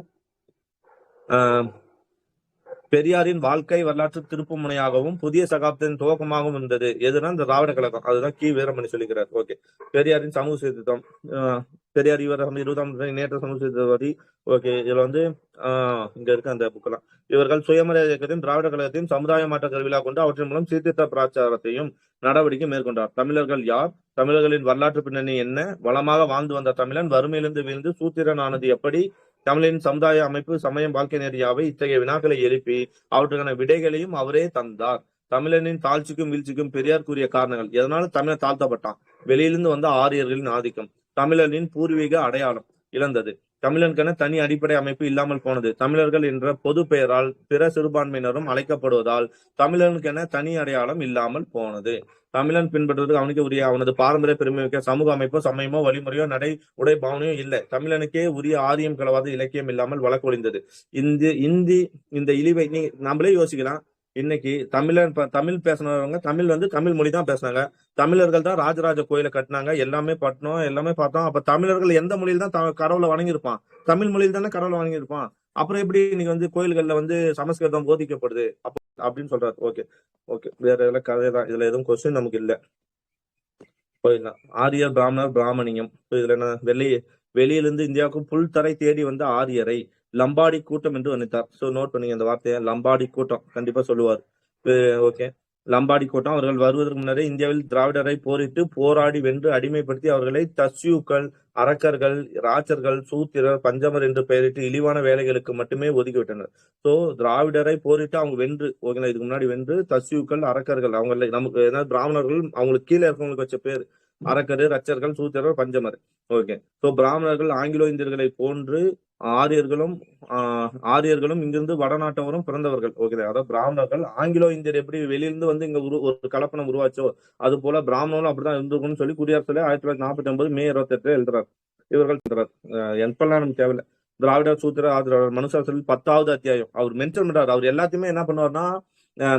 பெரியாரின் வாழ்க்கை வரலாற்று திருப்பு முனையாகவும் புதிய சகாப்தத்தின் துவக்கமாகவும் இருந்தது எதுனா இந்த திராவிட கழகம். அதுதான் வீரமணி சொல்லிக்கிறார். ஓகே. பெரியாரின் சமூக சீர்திருத்தம். பெரியார் இவர் 20ஆம் நேற்று சமூக சீர்திருத்தவாதி. ஓகே. இதுல வந்து இங்க இருக்க அந்த புக்கெல்லாம் இவர்கள் சுயமரியாதை இயக்கத்தின் திராவிட கழகத்தின் சமுதாய மாற்ற கருவிழா கொண்டு அவற்றின் மூலம் சீர்திருத்த பிரச்சாரத்தையும் நடவடிக்கை மேற்கொண்டார். தமிழர்கள் யார்? தமிழர்களின் வரலாற்று பின்னணி என்ன? வளமாக வாழ்ந்து வந்த தமிழன் வறுமையிலிருந்து வீழ்ந்து சூத்திரன் ஆனது எப்படி? தமிழின் சமுதாய அமைப்பு, சமயம், வாழ்க்கை நெறியாவை இத்தகைய வினாக்களை எழுப்பி அவற்றுக்கான விடைகளையும் அவரே தந்தார். தமிழனின் தாழ்ச்சிக்கும் வீழ்ச்சிக்கும் பெரியார் கூறிய காரணங்கள். எதனால தமிழன் தாழ்த்தப்பட்டான்? வெளியிலிருந்து வந்த ஆரியர்களின் ஆதிக்கம். தமிழனின் பூர்வீக அடையாளம் இழந்தது. தமிழனுக்கென தனி அடிப்படை அமைப்பு இல்லாமல் போனது. தமிழர்கள் என்ற பொது பெயரால் பிற சிறுபான்மையினரும் அழைக்கப்படுவதால் தமிழனுக்கென தனி அடையாளம் இல்லாமல் போனது. தமிழன் பின்பற்றுவதற்கு அவனுக்கு உரிய அவனது பாரம்பரிய பெருமைமிக்க சமூக அமைப்போ சமயமோ வழிமுறையோ நடை உடை பாவனையோ இல்லை. தமிழனுக்கே உரிய ஆரியம் கலவாத இலக்கியம் இல்லாமல் வழக்கொழிந்தது. இந்த இழிவை நீ நம்மளே யோசிக்கலாம். இன்னைக்கு தமிழ் பேசினவங்க தமிழ் வந்து தமிழ் மொழி தான் பேசினாங்க. தமிழர்கள் தான் ராஜராஜ கோயிலை கட்டினாங்க. எல்லாமே பட்டணும், எல்லாமே பார்த்தோம். அப்ப தமிழர்கள் எந்த மொழியில் தான் கடவுளை வணங்கியிருப்பான்? தமிழ் மொழியில் தானே கடவுளை வணங்கியிருப்பான். அப்புறம் எப்படி இன்னைக்கு வந்து கோயில்கள்ல வந்து சமஸ்கிருதம் போதிக்கப்படுது அப்படின்னு சொல்றாரு. Okay okay. வேற எல்லாம் கதை தான். இதுல எதுவும் கொஸ்டின் நமக்கு இல்ல. போயிடலாம். ஆரியர், பிராமணர், பிராமணியம். இதுல என்ன வெளியிலிருந்து இந்தியாவுக்கு புல் தரை தேடி வந்த ஆரியரை லம்பாடி கூட்டம் என்று வர்ணித்தார். சோ நோட் பண்ணீங்க அந்த வார்த்தையை, லம்பாடி கூட்டம். கண்டிப்பா சொல்லுவார். ஓகே. லம்பாடி கூட்டம் அவர்கள் வருவதற்கு முன்னரே இந்தியாவில் திராவிடரை போரிட்டு போராடி வென்று அடிமைப்படுத்தி அவர்களை தஸ்யூக்கள், அரக்கர்கள், ராஜர்கள், சூத்திரர், பஞ்சமர் என்று பெயரிட்டு இழிவான வேலைகளுக்கு மட்டுமே ஒதுக்கிவிட்டனர். சோ திராவிடரை போரிட்டு அவங்க வென்று, ஓகேங்களா, இதுக்கு முன்னாடி வென்று தஸ்யூக்கள், அரக்கர்கள், அவங்க நமக்கு ஏதாவது பிராமணர்கள் அவங்களுக்கு கீழே இருக்கவங்களுக்கு வச்ச பேர் அரக்கரு, ரச்சர்கள், சூத்திரர், பஞ்சமர். ஓகே. சோ பிராமணர்கள் ஆங்கிலோ இந்தியர்களை போன்று ஆரியர்களும் இங்கிருந்து வடநாட்டவரும் பிறந்தவர்கள். ஓகே. அதாவது பிராமணர்கள் ஆங்கிலோ இந்தியர் எப்படி வெளியிலிருந்து வந்து இங்க ஒரு கலப்பணம் உருவாச்சோ அது போல பிராமணர்களும் அப்படிதான் இருந்திருக்கும்னு சொல்லி குடியரசுல 1949 மே 28 எழுதுறாரு. இவர்கள் எப்பெல்லாம் நமக்கு தேவையில்லை. திராவிட சூத்திர ஆதரவாளர் மனுசாஸ்திரத்தில் 10வது அத்தியாயம் அவர் மென்ஷன் பண்றாரு. அவர் எல்லாத்தையுமே என்ன பண்ணுவார்னா,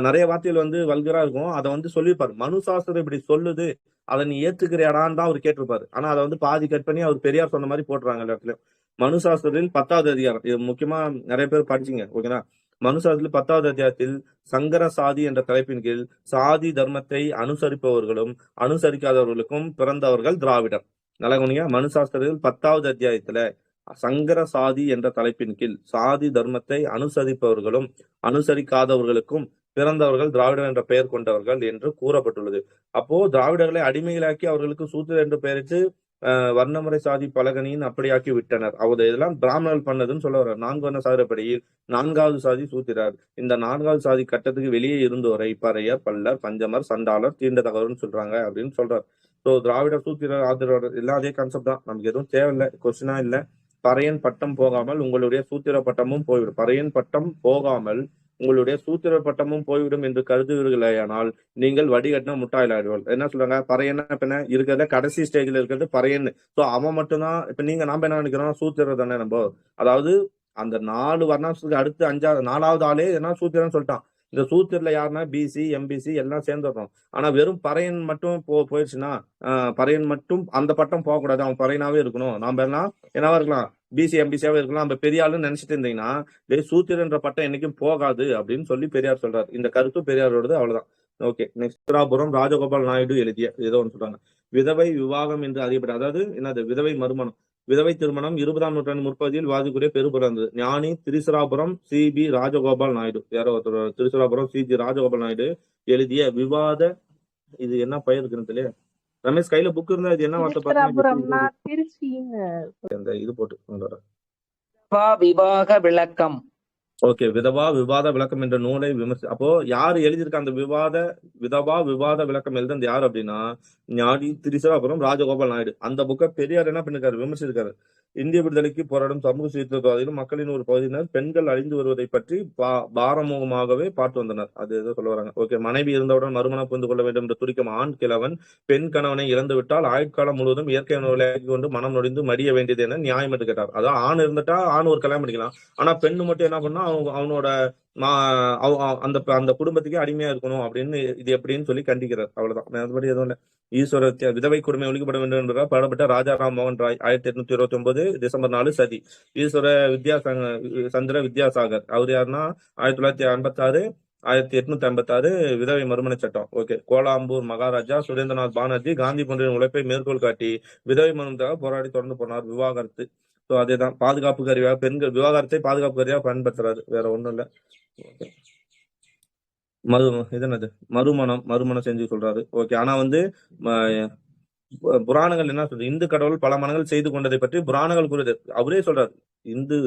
நிறைய வார்த்தைகள் வந்து வல்கரா இருக்கும். அதை வந்து சொல்லியிருப்பாரு. மனுசாஸ்திரம் இப்படி சொல்லுது, அதை நீ ஏத்துக்கிறியாடான்னு தான் அவர் கேட்டிருப்பாரு. ஆனா அதை வந்து பாதி கட் பண்ணி அவர் பெரியார் சொன்ன மாதிரி போட்டுறாங்க எல்லா இடத்துலயும். மனுசாஸ்திரத்தில் 10வது அதிகாரம், இது முக்கியமா நிறைய பேர் படிச்சீங்க. ஓகேனா? மனுசாஸ்திரத்தில் 10வது அத்தியாயத்தில் சங்கர சாதி என்ற தலைப்பின் கீழ் சாதி தர்மத்தை அனுசரிப்பவர்களும் அனுசரிக்காதவர்களுக்கும் பிறந்தவர்கள் திராவிடர். நல்லா கவனிங்க. மனுசாஸ்திரத்தில் 10வது அத்தியாயத்துல சங்கர சாதி என்ற தலைப்பின் கீழ் சாதி தர்மத்தை அனுசரிப்பவர்களும் அனுசரிக்காதவர்களுக்கும் பிறந்தவர்கள் திராவிடர் என்ற பெயர் கொண்டவர்கள் என்று கூறப்பட்டுள்ளது. அப்போ திராவிடர்களை அடிமைகளாக்கி அவர்களுக்கு சூத்திரர் என்று பெயரிட்டு வர்ணமுறை சாதி பலகனியின் அப்படியாக்கி விட்டனர். அவர் இதெல்லாம் பிராமணர்கள் பண்ணதுன்னு சொல்ல வர்றார். 4 வர்ண சாதிப்படியில் 4வது சாதி சூத்திரர். இந்த 4வது சாதி கட்டத்துக்கு வெளியே இருந்தோரை பறையர், பல்லர், பஞ்சமர், சண்டாளர், தீண்டத்தகவர்னு சொல்றாங்க அப்படின்னு சொல்றாரு. ஸோ திராவிடர், சூத்திரர், ஆதரவாளர் எல்லாம் அதே கான்செப்ட் தான். நமக்கு எதுவும் தேவையில்லை, கொஸ்டினா இல்லை. பறையன் பட்டம் போகாமல் உங்களுடைய சூத்திர பட்டமும் போய்விடும். பறையன் பட்டம் போகாமல் உங்களுடைய சூத்திர பட்டமும் போய்விடும் என்று கருதுவீர்களேயானால் நீங்கள் வடிகட்டின முட்டாளாடுவாள். என்ன சொல்றாங்க? பறையன் இப்ப இருக்கிறத கடைசி ஸ்டேஜ்ல இருக்கிறது பறையன். சோ அவன் மட்டும்தான். இப்ப நாம என்ன நினைக்கிறோம்? சூத்திரர் தானே நம்ம. அதாவது அந்த 4 வர்ணத்துக்கு அடுத்து 4வது ஆளே என்ன சூத்திரன்னு சொல்லிட்டான். இந்த சூத்திரல யாருன்னா பிசி, எம்பிசி எல்லாம் சேர்ந்துடுறோம். ஆனா வெறும் பறையன் மட்டும் போயிடுச்சுன்னா, பறையன் மட்டும் அந்த பட்டம் போகக்கூடாது, அவன் பறையனாவே இருக்கணும். நாம எல்லாம் என்னவா இருக்கலாம்? பிசி, எம்பிசியாவே இருக்கலாம். நம்ம பெரிய ஆளுன்னு நினைச்சிட்டு இருந்தீங்கன்னா சூத்திரன்ற பட்டம் என்னைக்கும் போகாது அப்படின்னு சொல்லி பெரியார் சொல்றாரு. இந்த கருத்து பெரியாரோடது. அவ்வளவுதான். ஓகே. நெக்ஸ்ட் சித்ராபுரம் ராஜகோபால் நாயுடு எழுதிய ஏதோ ஒன்று சொல்றாங்க. விதவை விவாகம் என்று அறியப்பட்ட, அதாவது என்னது? விதவை மறுமணம், விதவை திருமணம் 20ஆம் நூற்றாண்டு முற்பகுதியில் வாதிக்குரிய பெருபிறந்தது. ஞானி திரிசுராபுரம் சி.பி. ராஜகோபால் நாயுடு, யாரோ ஒருத்தர் திரிசுராபுரம் சி.ஜி. ராஜகோபால் நாயுடு எழுதிய விவாத, இது என்ன பயிர் இருக்குன்னு தெரியல. ரமேஷ் கையில புக் இருந்தா இது என்ன வார்த்தை திருச்சின்னு இது போட்டு விவாக விளக்கம். ஓகே. விதவா விவாத விளக்கம் என்ற நூலை அப்போ யாரு எழுதியிருக்க அந்த விதவா விவாத விளக்கம் எழுதுனது யாரு அப்படின்னா ஞானி திரிசராபுரம் ராஜகோபால் நாயுடு. அந்த புக்கை பெரியார் என்ன பண்ணிருக்காரு, விமர்சிச்சிருக்காரு. இந்திய விடுதலைக்கு போராடும் சமூக சீர்திருத்தவாதிகளும் மக்களின் ஒரு பகுதியினர் பெண்கள் அழிந்து வருவதை பற்றி பாரமுகமாகவே பார்த்து வந்தனர். அது ஏதோ சொல்ல வராங்க. ஓகே. மனைவி இருந்தவுடன் மறுமணம் புரிந்து கொள்ள வேண்டும் என்ற துடிக்கும் ஆண் கிழவன் பெண் கணவனை இழந்து விட்டால் ஆயுட்காலம் முழுவதும் இயற்கை விளையாக்கி கொண்டு மனம் நொடிந்து மடிய வேண்டியது என நியாயம் என்று கேட்டார். அதான் ஆண் இருந்துட்டா ஆண் ஒரு கல்யாணம் பண்ணிக்கலாம். ஆனா பெண்ணு மட்டும் என்ன பண்ணா அவனோட அந்த அந்த குடும்பத்துக்கே அடிமையா இருக்கணும் அப்படின்னு இது எப்படின்னு சொல்லி கண்டிக்கிறார். அவ்வளவுதான், மற்றபடி எதுவும் இல்லை. ஈஸ்வர விதவை கொடுமை ஒழிக்கப்பட வேண்டும் என்பதால் பாடப்பட்ட ராஜாராம் மோகன் ராய் 1829 டிசம்பர் 4 சதி. ஈஸ்வர சந்திர வித்யாசாகர் அவர் யாருன்னா 1956 1856 விதவை மறுமண சட்டம். ஓகே. கோலாம்பூர் மகாராஜா சுரேந்திரநாத் பானர்ஜி காந்தி போன்ற உழைப்பை மேற்கோள் காட்டி விதவை மறுமணத்துக்காக போராடி தொடர்ந்து போனார். விவாகரத்து. ஸோ அதேதான் பாதுகாப்பு கருவியாக பெண்கள் விவாகரத்தை பாதுகாப்பு கருவியாக பயன்படுத்துறாரு. வேற ஒண்ணும் இல்லை. மறுமணம் செஞ்சு சொல்றாரு. ஓகே. ஆனா வந்து புராணங்கள் என்ன சொல்றது, இந்து கடவுள் பல மனங்கள் செய்து கொண்டதை பற்றி புராணங்கள் கூறுவது அவரே சொல்றாரு.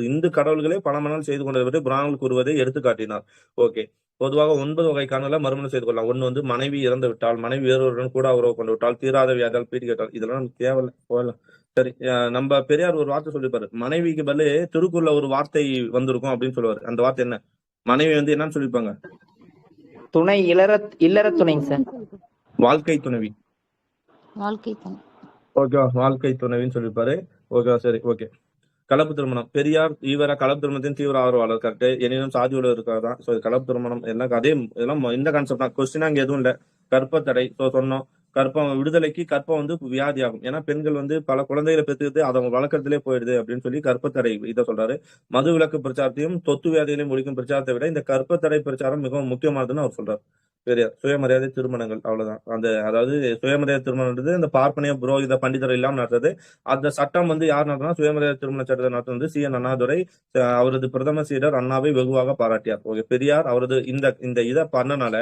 இந்து கடவுள்களே பல மனங்கள் செய்து கொண்டதை பற்றி புராணங்கள் கூறுவதை எடுத்து காட்டினார். ஓகே. பொதுவாக 9 வகை காரணங்கள மறுமணம் செய்து கொள்ளலாம். ஒண்ணு வந்து மனைவி இறந்து விட்டால், மனைவி வேறொருடன் கூட உறவு கொண்டு விட்டால், தீராத வியாதியால் பீடி கேட்டால், இதெல்லாம் நமக்கு தேவையில்லை, போகலாம். சரி. நம்ம பெரியார் ஒரு வார்த்தை சொல்லிப்பாரு, மனைவிக்கு பதிலு திருக்குறள்ல ஒரு வார்த்தை வந்திருக்கும் அப்படின்னு சொல்லுவாரு. அந்த வார்த்தை என்ன? மனைவி வந்து என்னன்னு சொல்லிருப்பாங்க? துணை இல்லற துணைங்க சார். வாழ்க்கை துணைவி. ஓகே. வாழ்க்கை துணைவின்னு சொல்லிருப்பாரு. ஓகே. சரி. ஓகே. கலப்பு திருமணம். பெரியார் கலப்பு திருமணத்தின் தீவிர ஆர்வலர். கரெக்ட். எனினும் சாதியோட இருக்காதான். ஸோ கலப்பு திருமணம் எல்லாம் அதே இதெல்லாம் இந்த கான்செப்ட் தான். கொஸ்டினா இங்க எதுவும் இல்லை. கற்பத்தடை. ஸோ சொன்னோம். கற்பம் விடுதலைக்கு கற்பம் வந்து வியாதி ஆகும். ஏன்னா பெண்கள் வந்து பல குழந்தைகளை பெற்றுக்கிட்டு அதை வளர்க்கறதுலே போயிடுது அப்படின்னு சொல்லி கற்பத்தடை இதை சொல்றாரு. மது விலக்கு பிரச்சாரத்தையும் தொத்து வியாதிகளையும் ஒழிக்கும் பிரச்சாரத்தை விட இந்த கற்பத்தடை பிரச்சாரம் மிகவும் முக்கியமானதுன்னு அவர் சொல்றாரு. பெரியார். சுயமரியாதை திருமணங்கள். அவ்வளவுதான். அதாவது சுயமரியாதை திருமணம்ன்றது இந்த பார்ப்பனிய புரோகித பண்டிதர் இல்லாம நடத்துறது. அந்த சட்டம் வந்து யார் நடத்தினா சுயமரியாதை திருமண சட்டத்தை நடத்துறது CN அண்ணாதுரை. அவரது பிரதம சீடர் அண்ணாவை வெகுவாக பாராட்டியார். ஓகே. பெரியார் அவரது இந்த இதை பண்ணனால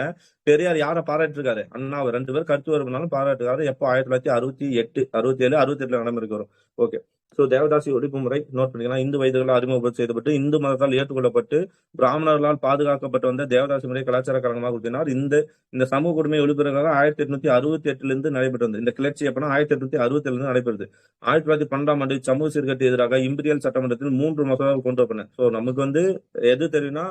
பெரியார் யாரை பாராட்டிருக்காரு? அண்ணாவை. 2 பேர் கருத்து வருமானாலும் பாராட்டுக்காரு. எப்போ? 1968 67 நடைமுறைக்கு வரும். ஓகே. ஸோ தேவதாசி ஒழிப்பு முறை நோட் பண்ணிக்கலாம். இந்து வைதிகளால் அறிமுகம் செய்யப்பட்டு இந்து மதத்தால் ஏற்றுக்கொள்ளப்பட்டு பிராமணர்களால் பாதுகாக்கப்பட்டு வந்த தேவதாசி முறை கலாச்சார காரணமாக கூட்டினார். இந்த சமூக கொடுமை ஒழிப்புக்காக 1868 நடைபெற்று வந்தது. இந்த கிளர்ச்சி எப்படின்னா 1867 நடைபெறுது. 1912 சமூக சீர்கட்டு எதிராக இம்பீரியல் சட்டமன்றத்தில் 3 மசோதாவை கொண்டு வரப்பன. ஸோ நமக்கு வந்து எது தெரியும்னா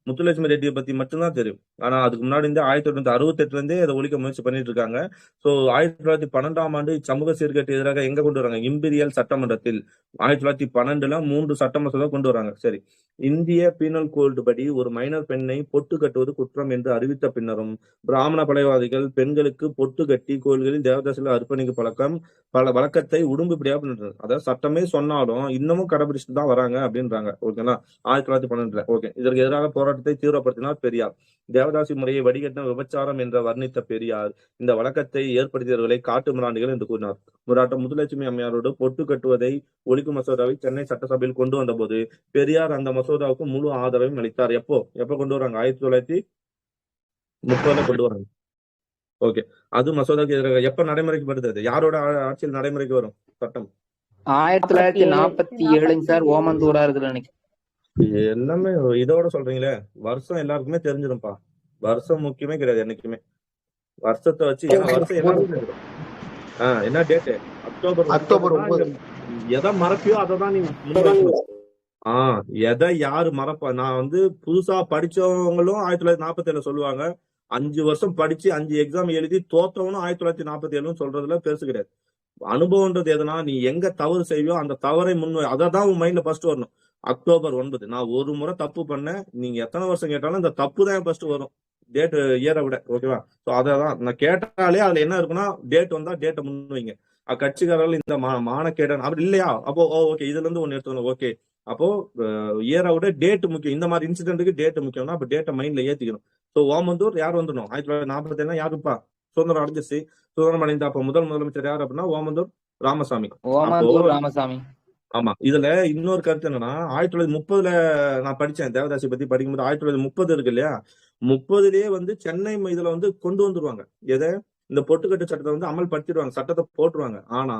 முத்துலட்சுமி ரெட்டியை பத்தி மட்டும்தான் தெரியும். ஆனா அதுக்கு முன்னாடி 1968 இதை ஒழிக்க முயற்சி பண்ணிட்டு இருக்காங்க. ஸோ 1912 சமூக சீர்கட்டு எதிராக எங்க கொண்டு வராங்க? இம்பீரியல் சட்டமன்றத்தில் 1912 3 சட்ட மசோதா கொண்டு வராங்க. சரி. இந்திய பீனல் கோடு படி ஒரு மைனர் பெண்ணை பொட்டு கட்டுவது குற்றம் என்று அறிவித்த பின்னரும் பிராமண படைவாதிகள் பெண்களுக்கு பொட்டு கட்டி கோயில்களில் தேவதாசிகள் அர்ப்பணிக்கும் வழக்கத்தை உடும்புப்படியா பண்ணிட்டு, அதாவது சட்டமே சொன்னாலும் இன்னமும் கடைபிடிச்சுட்டு தான் வராங்க அப்படின்றாங்க. ஓகேங்களா? 1912. ஓகே. இதற்கு எதிராக போராட்டத்தை தீவிரப்படுத்தினார் பெரியார். தேவதாசி முறையை வடிகட்டின விபச்சாரம் என்று வர்ணித்த பெரியார் இந்த வழக்கத்தை ஏற்படுத்தியவர்களை காட்டு மிராண்டிகள் என்று கூறினார். முத்துலட்சுமி அம்மையாரோடு பொட்டு கட்டுவதை ஒழிக்கும் மசோதாவை சென்னை சட்டசபையில் கொண்டு வந்த போது பெரியார் அந்த மசோதாவுக்கு முழு ஆதரவையும் அளித்தார். எப்ப கொண்டு வராங்க? 1930 கொண்டு வராங்க. ஓகே. அது மசோதாவுக்கு எதிராக எப்ப நடைமுறைக்கு வருது? யாரோட ஆட்சியில் நடைமுறைக்கு வரும் சட்டம்? 1947 சார். ஓமந்தூரா இருக்குன்னு நினைக்கிறேன். எல்லாமே இதோட சொல்றீங்களே, வருஷம் எல்லாருக்குமே தெரிஞ்சிரும்பா. வருஷம் முக்கியமே கிடையாது என்னைக்குமே. வருஷத்தை வச்சு வருஷம் எல்லாருக்கும் தெரியும். என்ன டேட்டு? அக்டோபர் 9. எதை மறப்பியோ அதை தான் நீ எதை யாரு மறப்பா? நான் வந்து புதுசா படிச்சவங்களும் 1947 சொல்லுவாங்க. 5 வருஷம் படிச்சு 5 எக்ஸாம் எழுதி தோத்தவனும் 1947 சொல்றதுல பெருசு கிடையாது. அனுபவம்ன்றது எதுனா நீ எங்க தவறு செய்வியோ அந்த தவறை அதான் உன் மைண்ட்ல ஃபர்ஸ்ட் வரணும். அக்டோபர் 9 நான் ஒரு முறை தப்பு பண்ணேன். நீங்க எத்தனை வருஷம் கேட்டாலும் இந்த தப்பு தான் ஃபர்ஸ்ட் வரும், டேட் இயரை விட. ஓகேவா? ஸோ அதான் நான் கேட்டாலே அதுல என்ன இருக்குன்னா டேட் வந்தா டேட்டை முன்வைங்க. கட்சிக்காரர்கள் இந்த மானக்கேடன் அப்படி இல்லையா? அப்போ ஓகே இதுல இருந்து ஒன்னு எடுத்துக்கணும். ஓகே. அப்போ இயரை விட டேட் முக்கியம். இந்த மாதிரி இன்சிடென்ட்டுக்கு டேட் முக்கியம்னா அப்ப டேட்டை மைண்ட்ல ஏத்திக்கணும். ஸோ ஓமந்தூர் யார் வந்துடணும்? 1947 யாருப்பா சுதந்திரம் அடைஞ்சிச்சு? சுதந்திரம் அடைந்த அப்ப முதலமைச்சர் யார் அப்படின்னா ஓமந்தூர் ராமசாமி. ஆமா. இதுல இன்னொரு கருத்து என்னன்னா 1930 நான் படிச்சேன் தேவதாசி பத்தி படிக்கும்போது 1930 இருக்கு இல்லையா, 30லயே வந்து சென்னை இதுல வந்து கொண்டு வந்துருவாங்க. எதை? இந்த பொட்டுக்கட்டு சட்டத்தை வந்து அமல்படுத்திடுவாங்க, சட்டத்தை போட்டுருவாங்க. ஆனா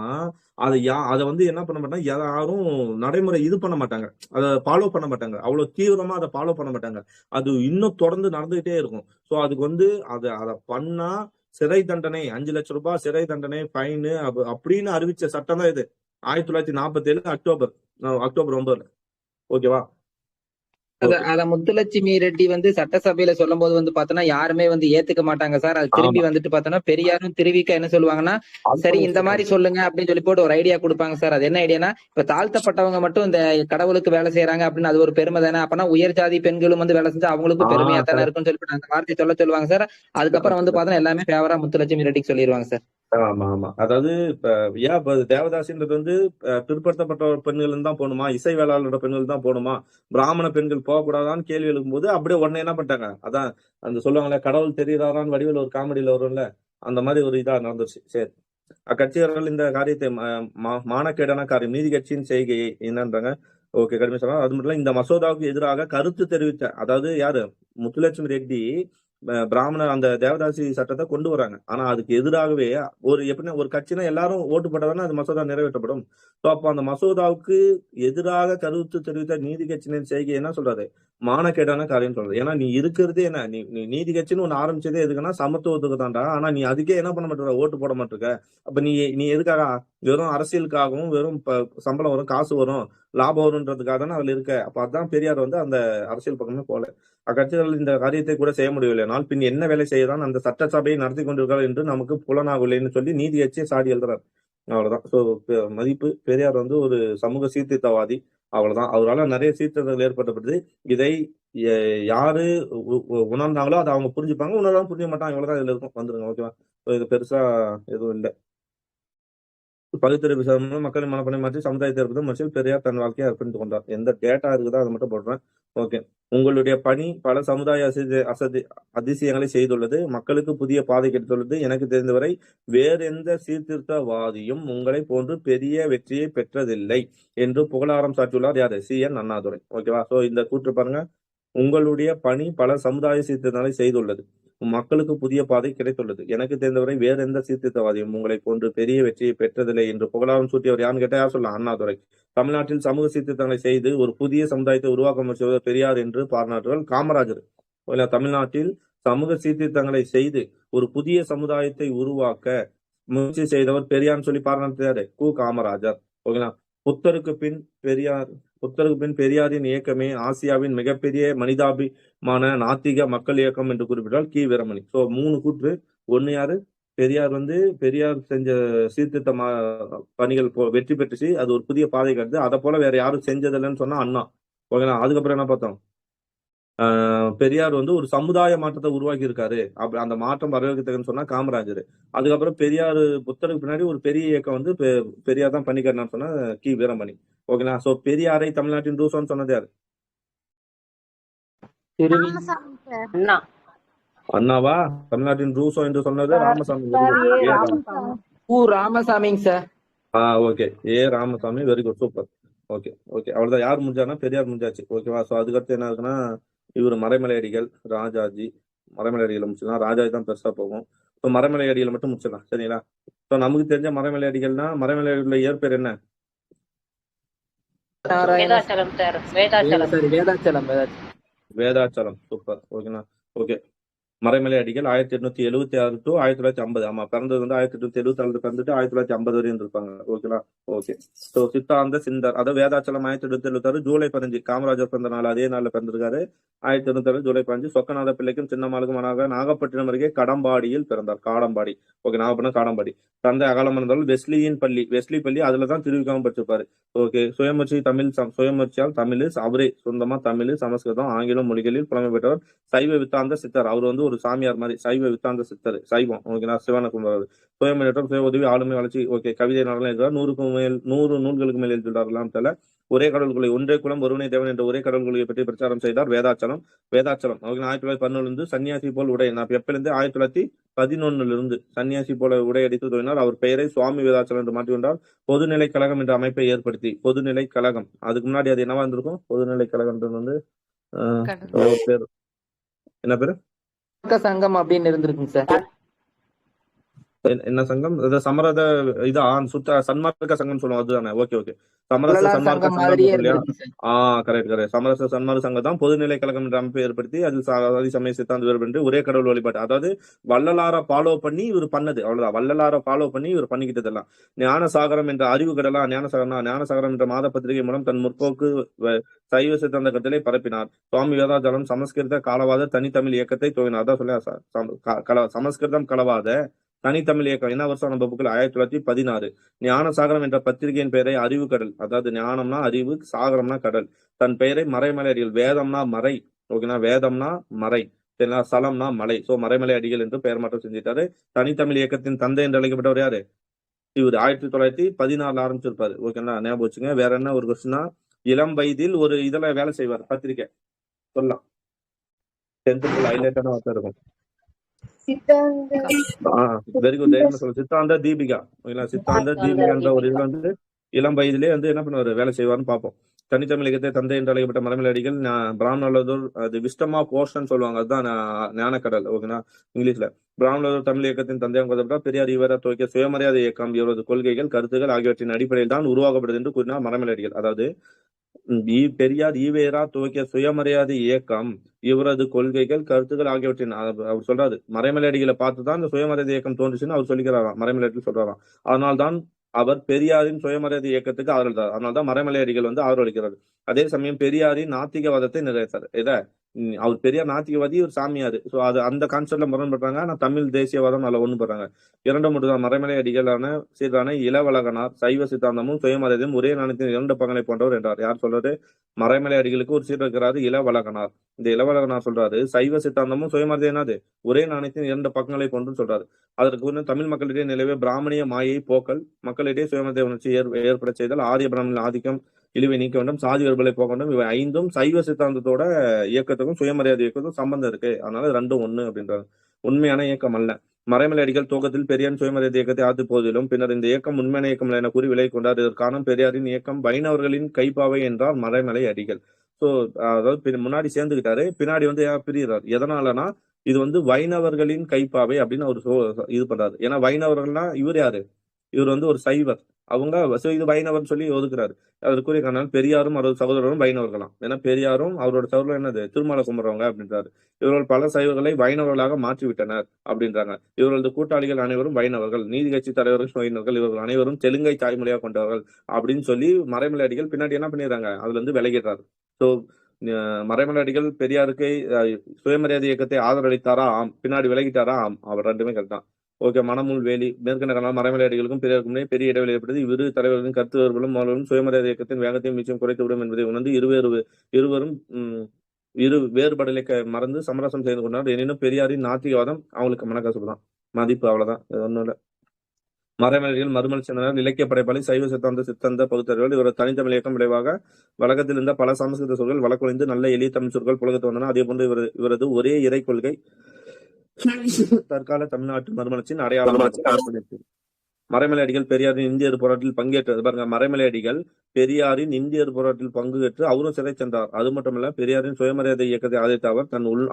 அதை வந்து என்ன பண்ண மாட்டாங்க, யாரும் நடைமுறை இது பண்ண மாட்டாங்க, அதை ஃபாலோ பண்ண மாட்டாங்க, அவ்வளவு தீவிரமா அதை ஃபாலோ பண்ண மாட்டாங்க. அது இன்னும் தொடர்ந்து நடந்துகிட்டே இருக்கும். சோ அதுக்கு வந்து அதை பண்ணா சிறை தண்டனை, 5 லட்சம் ரூபாய் சிறை தண்டனை, ஃபைனு அப்படின்னு அறிவிச்ச சட்டம் தான் இது. 1947 அக்டோபர் 9. ஓகேவா? அத முத்துலட்சுமி ரெட்டி வந்து சட்டசபையில சொல்லும் போது வந்து பாத்தோம்னா யாருமே வந்து ஏத்துக்க மாட்டாங்க சார். அது திரும்பி வந்துட்டு பார்த்தோம்னா பெரியாரும் திருவிக்க என்ன சொல்லுவாங்கன்னா, சரி இந்த மாதிரி சொல்லுங்க அப்படின்னு சொல்லி போட்டு ஒரு ஐடியா கொடுப்பாங்க சார். அது என்ன ஐடியானா, இப்ப தாழ்த்தப்பட்டவங்க மட்டும் இந்த கடவுளுக்கு வேலை செய்யறாங்க அப்படின்னு அது ஒரு பெருமை தானே, அப்பனா உயர் ஜாதி பெண்களும் வந்து வேலை செஞ்சா அவங்களுக்கும் பெருமையா தானே இருக்குன்னு சொல்லிட்டு அந்த வார்த்தையை சொல்லுவாங்க சார். அதுக்கப்புறம் வந்து பாத்தோம்னா எல்லாமே ஃபேவரா முத்துலட்சுமி ரெட்டிக்கு சொல்லிடுவாங்க சார். ஆமா. அதாவது இப்ப தேவதாசின்றது வந்து பிற்படுத்தப்பட்ட பெண்கள் தான் போகணுமா, இசை வேளாளரோட பெண்கள் தான் போகணுமா, பிராமண பெண்கள் போகக்கூடாதான்னு கேள்வி எழுப்பும்போது அப்படியே உடனே என்ன பண்ணிட்டாங்க, அதான் அந்த சொல்லுவாங்களே கடவுள் தெரியுறாரான்னு வடிவில் ஒரு காமெடியில வரும்ல, அந்த மாதிரி ஒரு இதா நடந்துருச்சு. சரி, அக்கட்சியர்கள் இந்த காரியத்தை மானக்கேடான காரியம், நீதி கட்சியின் செய்கையை என்னன்றாங்க. ஓகே, கடுமையா சொல்லலாம். அது மட்டும் இல்ல, இந்த மசோதாவுக்கு எதிராக கருத்து தெரிவித்த, அதாவது யாரு, முத்துலட்சுமி ரெட்டி பிராமணர் அந்த தேவதாசி சட்டத்தை கொண்டு வராங்க. ஆனா அதுக்கு எதிராகவே எப்படின்னா ஒரு கட்சினா எல்லாரும் ஓட்டு போட்டதானே அது மசோதா நிறைவேற்றப்படும். அப்ப அந்த மசோதாவுக்கு எதிராக கருத்து தெரிவித்த நீதி கட்சியின் செய்கை என்ன சொல்றாரு, மானக்கேடான காரியம் சொல்றது. ஏன்னா நீ இருக்கிறதே என்ன, நீ நீதி கட்சின்னு ஒண்ணு ஆரம்பிச்சதே எதுக்குன்னா சமத்துவத்துக்கு தான்டா. ஆனா நீ அதுக்கே என்ன பண்ண மாட்டேற, ஓட்டு போட மாட்டிருக்க. அப்ப நீ எதுக்காக, வெறும் அரசியலுக்காகவும் வெறும் சம்பளம் வரும், காசு வரும், லாபம் வரும்ன்றதுக்காக தானே அதுல இருக்க. அப்ப அதான் பெரியார் வந்து அந்த அரசியல் பக்கமே போல. அக்கட்சிகள் இந்த காரியத்தை கூட செய்ய முடியவில்லைனால் பின் என்ன வேலை செய்யதான் அந்த சட்டசபையை நடத்தி கொண்டிருக்கிறார் என்று நமக்கு புலனாகவில்லைன்னு சொல்லி நீதி கட்சியை சாடி எழுதுறாரு. அவ்வளவுதான். சோ மதிப்பு, பெரியார் வந்து ஒரு சமூக சீர்திருத்தவாதி. அவ்வளவுதான். அவரால் நிறைய சீர்திருத்தங்கள் ஏற்பட்டப்படுது. இதை யாரு உணர்ந்தாங்களோ அதை அவங்க புரிஞ்சுப்பாங்க, உணர்ந்தாலும் புரிஞ்ச மாட்டாங்க. இவ்வளவுதான் இதுல இருக்கும். வந்துருங்க. ஓகேவா? இது பெருசா எதுவும் இல்லை. பகுத்தறிவு சார்ந்த மக்களின் மனப்பணி மாற்றி சமுதாயத்தை ஏற்படுத்தும் முயற்சியில் பெரியார் தன் வாழ்க்கையை அர்ப்பணித்துக் கொண்டார். எந்த டேட்டா இருக்குதோ அதை மட்டும் போடுறேன். ஓகே. உங்களுடைய பணி பல சமுதாய அதிசயங்களை செய்துள்ளது, மக்களுக்கு புதிய பாதை கிடைத்துள்ளது. எனக்கு தெரிந்தவரை வேறு எந்த சீர்திருத்தவாதியும் உங்களை போன்று பெரிய வெற்றியை பெற்றதில்லை என்று புகழாரம் சாட்டியுள்ளார். யாரு? CN அண்ணாதுரை. ஓகேவா? சோ இந்த கூற்று பாருங்க, உங்களுடைய பணி பல சமுதாய சீர்திருத்தங்களை செய்துள்ளது, மக்களுக்கு புதிய பாதை கிடைத்துள்ளது. எனக்கு தெரிந்தவரை வேறு எந்த சீர்திருத்தவாதியும் உங்களை போன்று பெரிய வெற்றியை பெற்றதில்லை என்று புகழாரம் சூட்டியவர் யாருன்னு கேட்டா யார் சொல்லலாம்? அண்ணாதுரை. தமிழ்நாட்டில் சமூக சீர்திருத்தங்களை செய்து ஒரு புதிய சமுதாயத்தை உருவாக்க முயற்சிவர் பெரியார் என்று பாராட்டுவர் காமராஜர். தமிழ்நாட்டில் சமூக சீர்திருத்தங்களை செய்து ஒரு புதிய சமுதாயத்தை உருவாக்க முயற்சி செய்தவர் பெரியார்னு சொல்லி பாராட்டுறாரு காமராஜர். ஓகேங்களா? புத்தருக்கு பின் பெரியாரின் இயக்கமே ஆசியாவின் மிகப்பெரிய மனிதாபிமான நாத்திக மக்கள் இயக்கம் என்று குறிப்பிட்டால் வீரமணி. சோ 3 கூற்று. ஒண்ணு யாரு? பெரியார் செஞ்ச சீர்திருத்த பணிகள் வெற்றி பெற்றுச்சு, அது ஒரு புதிய பாதை காட்டுது. அதை போல வேற யாரும் செஞ்சதில்லைன்னு சொன்னா அண்ணா. ஓகேங்களா? அதுக்கப்புறம் என்ன பார்த்தோம், பெரியார் வந்து ஒரு சமுதாய மாற்றத்தை உருவாக்கி இருக்காரு. அந்த மாற்றம் வரவேற்கத்தக்கன்னு சொன்னா காமராஜர். அதுக்கப்புறம் பெரியார் புத்தருக்கு பின்னாடி ஒரு பெரிய இயக்கம் வந்து பெரியார் தான் பண்ணிக்கிறான்னு சொன்னா வீரமணி. ஓகேங்களா? சோ பெரியாரை தமிழ்நாட்டின் ரூசோன்னு சொன்னது யாரு? அண்ணாவா? தமிழ்நாட்டின் ரூசோ என்று சொன்னது ராமசாமி. ராமசாமிங்க sir. Okay, Ramasamy. Very good, super. Okay. அவ்வளவுதான். யார் முடிஞ்சானா? பெரியார் முடிஞ்சாச்சு. ஓகேவா? சோ அதுக்கடுத்து என்ன இருக்குன்னா, இவர் மறைமலை அடிகள், ராஜாஜி. மறைமலை அடிகளை முடிச்சிடலாம், ராஜாஜி தான் பெருசா போகும். இப்போ மறைமலை அடிகளை மட்டும் முடிச்சிடலாம். சரிங்களா? இப்போ நமக்கு தெரிஞ்ச மறைமலை அடிகள்னா, மறைமலை அடிகளோட இயற்பெயர் என்ன? வேதாச்சலம். சூப்பர். ஓகேண்ணா. ஓகே. மறைமலை அடிகள் 1876 to 1950. ஆமா, பிறந்தது வந்து 1876 பிறந்துட்டு 1950 வரையும் இருப்பாங்க. ஓகேங்களா? ஓகே. சோ சித்தாந்த சிந்தர், அதாவது வேதாச்சலம் 1876 ஜூலை 15 காமராஜர் பிறந்த நாள், அதே நாள்ல பிறந்திருக்காரு. 1876 ஜூலை 15. சொக்கநாத பிள்ளைக்கும் சின்னம்மாளுக்கும் மகனாக நாகப்பட்டினம் அருகே கடம்பாடியில் பிறந்தார். காடம்பாடி. ஓகே, நாகப்பட்டினம் காடம்பாடி. தந்தை அகலம் இருந்தாலும் வெஸ்லி பள்ளி, அதுலதான் திருவிக்காம படிச்சிருப்பாரு. ஓகே. சுயமுயற்சியால் தமிழ், அவரே சொந்தமா தமிழ், சமஸ்கிருதம், ஆங்கிலம் மொழிகளில் புலமை பெற்றவர். சைவ வித்தாந்த சித்தர், அவர் வந்து ஒரு சாமியார் மாதிரி. சைவ வித்தாந்த சித்தர், சைவம். ஓகேங்களா? சிவனை கும்பிடுவாரு. சுய முன்னேற்றம், சுய உதவி, ஆளுமை வளர்ச்சி. ஓகே. கவிதை நாடகம் எழுதுறார். 100 நூல்களுக்கு மேல் எழுதியுள்ளார்களாம் தெரியல. ஒரே கடவுள் கொள்கை, ஒன்றே குலம் ஒருவனே தேவன் என்ற ஒரே கடவுள் கொள்கையை பற்றி பிரச்சாரம் செய்தார் வேதாச்சலம். ஓகே. 1911 சன்னியாசி போல் உடை, நான் எப்பயிலிருந்து 1911 சன்னியாசி போல உடை அடித்து தோன்றினார். அவர் பெயரை சுவாமி வேதாச்சலம் என்று மாற்றிக்கொண்டார். பொதுநிலை கழகம் என்ற அமைப்பை ஏற்படுத்தி, பொதுநிலை கழகம், அதுக்கு முன்னாடி அது என்னவா இருந்திருக்கும்? பொதுநிலை கழகம் வந்து பேர் என்ன பேரு? சங்கம் அப்படின்னு இருந்திருக்குங்க சார். என்ன சங்கம்? சமரத இது சுத்த சன்மார்க்க சங்கம் சொல்லுவோம், அதுதானே? Okay okay. சமரச வள்ளலார் சன்மார்க்க சங்கம் சங்கம் மாதிரியே இல்லையா? இருந்திருக்கு சார். கரெக்ட். சமரச சன்மார்க்க சங்கம் தான் பொதுநிலை கழகம் என்ற அமைப்பை ஏற்படுத்தி அதில் ஆதி சமய சித்தாந்த வேறுபட்டு ஒரே கடவுள் வழிபாடு, அதாவது வள்ளலார ஃபாலோ பண்ணி இவர் பண்ணது, அவ்வளவுதான். வள்ளலார ஃபாலோ பண்ணி இவர் பண்ணிக்கிட்டதெல்லாம். ஞானசாகரம் என்ற அறிவு கடலா ஞானசாகரம் என்ற மாத பத்திரிகை மூலம் தன் முற்போக்கு சைவ சித்தாந்த கருத்திலே பரப்பினார். சுவாமி வேதாஜலம் சமஸ்கிருத காலவாத தனித்தமிழ் இயக்கத்தை துவங்கினார். அதான் சொல்ல சமஸ்கிருதம் கலவாத தனித்தமிழ் இயக்கம் என்ன வருஷம் நம்ம புக்கில் 1916. ஞானசாகரம் என்ற பத்திரிகையின் பெயரை அறிவு கடல், அதாவது ஞானம்னா அறிவு, சாகரம்னா கடல். தன் பெயரை மறைமலை அடிகள், வேதம்னா மறை, ஓகேனா, வேதம்னா மறை, சரிங்களா, சலம்னா மலை, சோ மறைமலை அடிகள் என்று பெயர் மாற்றம் செஞ்சிட்டாரு. தனித்தமிழ் இயக்கத்தின் தந்தை என்று அழைக்கப்பட்டவர் யாரு? இவர் 1914 ஆரம்பிச்சிருப்பாரு, ஓகேங்களா, ஞாபகம் வச்சுங்க. வேற என்ன ஒரு கொஸ்டின்னா, இளம் வயதில் ஒரு இதுல வேலை செய்வார், பத்திரிகை சொல்லலாம், 10th ஹைலைட்டான வார்த்தை இருக்கும். Very good. சித்தாந்த தீபிகா, சித்தாந்த தீபிகா என்ற ஒரு இதுல வந்து இளம் வயதிலே வந்து என்ன பண்ணுவாரு, வேலை செய்வார்னு பார்ப்போம். தனித்தமிழ் இயக்கத்தை தந்தை என்று அழைக்கப்பட்ட மறைமலை அடிகள் பிராமணர் அது விஸ்டம் ஆஃப் ஓஷன் சொல்லுவாங்க, அதுதான் ஞானக்கடல், ஓகேனா, இங்கிலீஷ்ல. பிராமணர் தமிழ் இயக்கத்தின் தந்தையாக பெரியார் ஈவேரா துவக்கிய சுயமரியாதை இயக்கம் இவரது கொள்கைகள் கருத்துக்கள் ஆகியவற்றின் அடிப்படையில் தான் உருவாக்கப்படுது என்று கூறினார் மறைமலை அடிகள். அதாவது பெரியார் ஈவேரா துவக்கிய சுயமரியாதை இயக்கம் இவரது கொள்கைகள் கருத்துக்கள் ஆகியவற்றின் அவர் சொல்றாரு, மறைமலை அடிகளை பார்த்துதான் இந்த சுயமரியாதை இயக்கம் தோன்றுச்சுன்னு அவர் சொல்லிக்கிறாராம், மறைமலை அடிகள் சொல்றாராம். அதனால்தான் அவர் பெரியாரின் சுயமரியாதை இயக்கத்துக்கு ஆதரவு, அதனால்தான் மறைமலை அடிகள் வந்து ஆதரவளிக்கிறார். அதே சமயம் பெரியாரின் நாத்திகவாதத்தை நிறைவேற்றார். அவர் பெரியார் நாத்திகவாதி, ஒரு சாமியார், சோ அது அந்த கான்செப்ட்ல முரண்படுறாங்க. ஆனா தமிழ் தேசியவாதம் அதுல ஒண்ணு போடுறாங்க. இரண்டு மட்டும்தான். மறைமலை அடிகளான சீரான இளவழகனார் சைவ சித்தாந்தமும் சுயமரியாதையும் ஒரே நாணயத்தின் இரண்டு பங்களை போன்றவர் என்றார். யார் சொல்றாரு? மறைமலை அடிகளுக்கு ஒரு சீர் இருக்கிறாரு இளவழகனார். இந்த இளவழகனார் சொல்றாரு, சைவ சித்தாந்தமும் சுயமரியாதை என்னது, ஒரே நாணயத்தின் இரண்டு பக்கங்களை போன்று சொல்றாரு. அதற்கு தமிழ் மக்களிடையே நிலவே பிராமணிய மாயை போக்கல், மக்களிடையே சுயமரியாதை உணர்ச்சி ஏற்பட செய்தல், ஆரிய பிராமணின் ஆதிக்கம் இழிவை நீக்க வேண்டும், சாதி வேறுபாடுகளை போக வேண்டும், இவை ஐந்தும் சைவ சித்தாந்தத்தோட இயக்கத்துக்கும் சுயமரியாதை இயக்கத்துக்கும் சம்பந்தம் இருக்கு, அதனால ரெண்டும் ஒண்ணு அப்படின்றாங்க. உண்மையான இயக்கம் அல்ல. மறைமலை அடிகள் துவக்கத்தில் பெரியாரின் சுயமரியாதை இயக்கத்தை ஆத்து போதிலும் பின்னர் இந்த இயக்கம் உண்மையான இயக்கம் என கூறி விலை கொண்டார். இதற்கான பெரியாரின் இயக்கம் வைணவர்களின் கைப்பாவை என்றார் மறைமலை அடிகள். சோ அதாவது முன்னாடி சேர்ந்துக்கிட்டாரு, பின்னாடி வந்து பிரிகிறார். எதனாலனா இது வந்து வைணவர்களின் கைப்பாவை அப்படின்னு அவர் இது பண்றாரு. ஏன்னா வைணவர்கள்னா இவர் யாரு? இவர் வந்து ஒரு சைவர், அவங்க இது வைணவர் சொல்லி ஒதுக்குறாரு. அதற்குரிய காரணம் பெரியாரும் அவரது சகோதரரும் வைணவர்களாம். ஏன்னா பெரியாரும் அவரோட சகோதரர் என்னது, திருமலை கும்பிடுறவங்க அப்படின்றாரு. இவர்கள் பல சைவர்களை வைணவர்களாக மாற்றிவிட்டனர் அப்படின்றாங்க. இவர்களது கூட்டாளிகள் அனைவரும் வைணவர்கள், நீதி கட்சி தலைவர்கள் வைணவர்கள், இவர்கள் அனைவரும் தெலுங்கை தாய்மொழியாக கொண்டவர்கள் அப்படின்னு சொல்லி மறைமலை அடிகள் பின்னாடி என்ன பண்ணிடுறாங்க, அதுல இருந்து விலகிடுறாரு. ஸோ மறைமலை அடிகள் பெரியாருக்கு சுயமரியாதை இயக்கத்தை ஆதரவளித்தாரா? ஆம். பின்னாடி விலகிட்டாரா? ஆம். அவர் ரெண்டுமே கரெக்ட் தான். ஓகே. மணமுல் வேலி மேற்கண்ட காரணம் மறைமலை அடிகளுக்கும் பெரியாருக்கும் பெரிய இடைவெளி ஏற்பட்டது. இவ்விரு தலைவர்களின் கருத்து வேறுபாடும் மாணவர்களும் சுயமரியாதை இயக்கத்தின் வேகத்தையும் மீச்சம் குறைத்துவிடும் என்பதை உணர்ந்து இருவரும் வேறுபாடுகளை மறந்து சமரசம் செய்து கொண்டார். எனினும் பெரியாரின் நாத்திகவாதம் அவங்களுக்கு மனக்கசப்பு தான், மதிப்பு அவ்வளவுதான், ஒன்றும் இல்லை. மறைமலைகள் மறுமலை சென்றனர். இலக்கிய படைப்பாளி சைவ சித்தாந்த பகுத்தறிவால் இவர் தனித்தமிழ் இயக்கம் விளைவாக வழக்கத்தில் இருந்த பல சமஸ்கிருத சொற்கள் வழக்குறைந்து நல்ல எளிய தமிழ் சொற்கள் புழக்கத்து வந்தன. அதே போன்று இவரது ஒரே இறை கொள்கை தற்கால தமிழ்நாட்டு மறுமலர்ச்சியின் அடையாளம். மறைமலை அடிகள் பெரியாரின் இந்தியர் போராட்டத்தில் பங்கேற்றது பாருங்க. மறைமலை அடிகள் பெரியாரின் இந்தியர் போராட்டத்தில் பங்கு பெற்று அவரும் சிறை சென்றார். அது மட்டுமல்ல, பெரியாரின் சுயமரியாதை இயக்கத்தை ஆதரித்த அவர்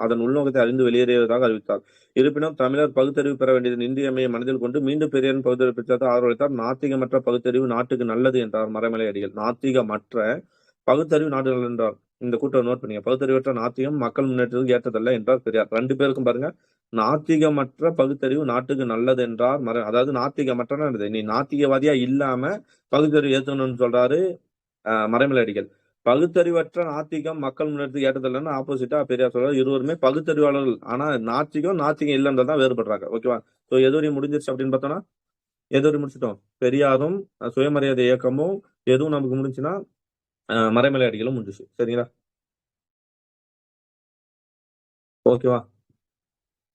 அதன் உள்நோக்கத்தை அறிந்து வெளியேறியதாக அறிவித்தார். இருப்பினும் தமிழர் பகுத்தறிவு பெற வேண்டியது இன்றியமையை மனதில் கொண்டு மீண்டும் பெரியாரின் பகுத்தறிவு பெற்றார் ஆதரவளித்தார். நாத்திகமற்ற பகுத்தறிவு நாட்டுக்கு நல்லது என்றார் மறைமலை அடிகள். நாத்திகமற்ற பகுத்தறிவு நாடுகள் என்றார். இந்த கூட்டம் நோட் பண்ணீங்க. பகுத்தறிவற்ற நாத்திகம் மக்கள் முன்னேற்றத்துக்கு ஏற்றதல்ல என்றார் பெரியார். ரெண்டு பேருக்கும் பாருங்க, நாத்திகமற்ற பகுத்தறிவு நாட்டுக்கு நல்லது என்றார் அதாவது நாத்திகமற்ற, நீ நாத்திகவாதியா இல்லாம பகுத்தறிவு ஏற்றணும்னு சொல்றாரு மறைமலை அடிகள். பகுத்தறிவற்ற நாத்திகம் மக்கள் முன்னேற்றத்துக்கு ஏற்றதல்லைன்னு ஆப்போசிட்டா பெரியார் சொல்றாரு. இருவருமே பகுத்தறிவாளர்கள், ஆனா நாத்திகம் இல்லைன்றதான் வேறுபடுறாங்க. ஓகேவா? ஸோ எதுவரையும் முடிஞ்சிருச்சு அப்படின்னு பார்த்தோம்னா, எதுவரையும் முடிச்சிட்டோம். பெரியாரும் சுயமரியாதை இயக்கமும் எதுவும் நமக்கு முடிஞ்சுன்னா மறைமலை அடிகளும் முடிஞ்சிச்சு. சரிங்களா? ஓகேவா?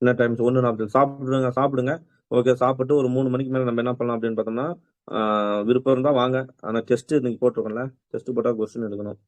என்ன டைம்? 1:40. சாப்பிடுங்க. ஓகே. சாப்பிட்டு ஒரு 3 மணிக்கு மேல நம்ம என்ன பண்ணலாம் அப்படின்னு பார்த்தோம்னா, விருப்பம் இருந்தா வாங்க. ஆனா டெஸ்ட் இன்னைக்கு போட்டிருக்கோம்ல, டெஸ்ட் போட்டா கொஸ்டின் எடுக்கணும்.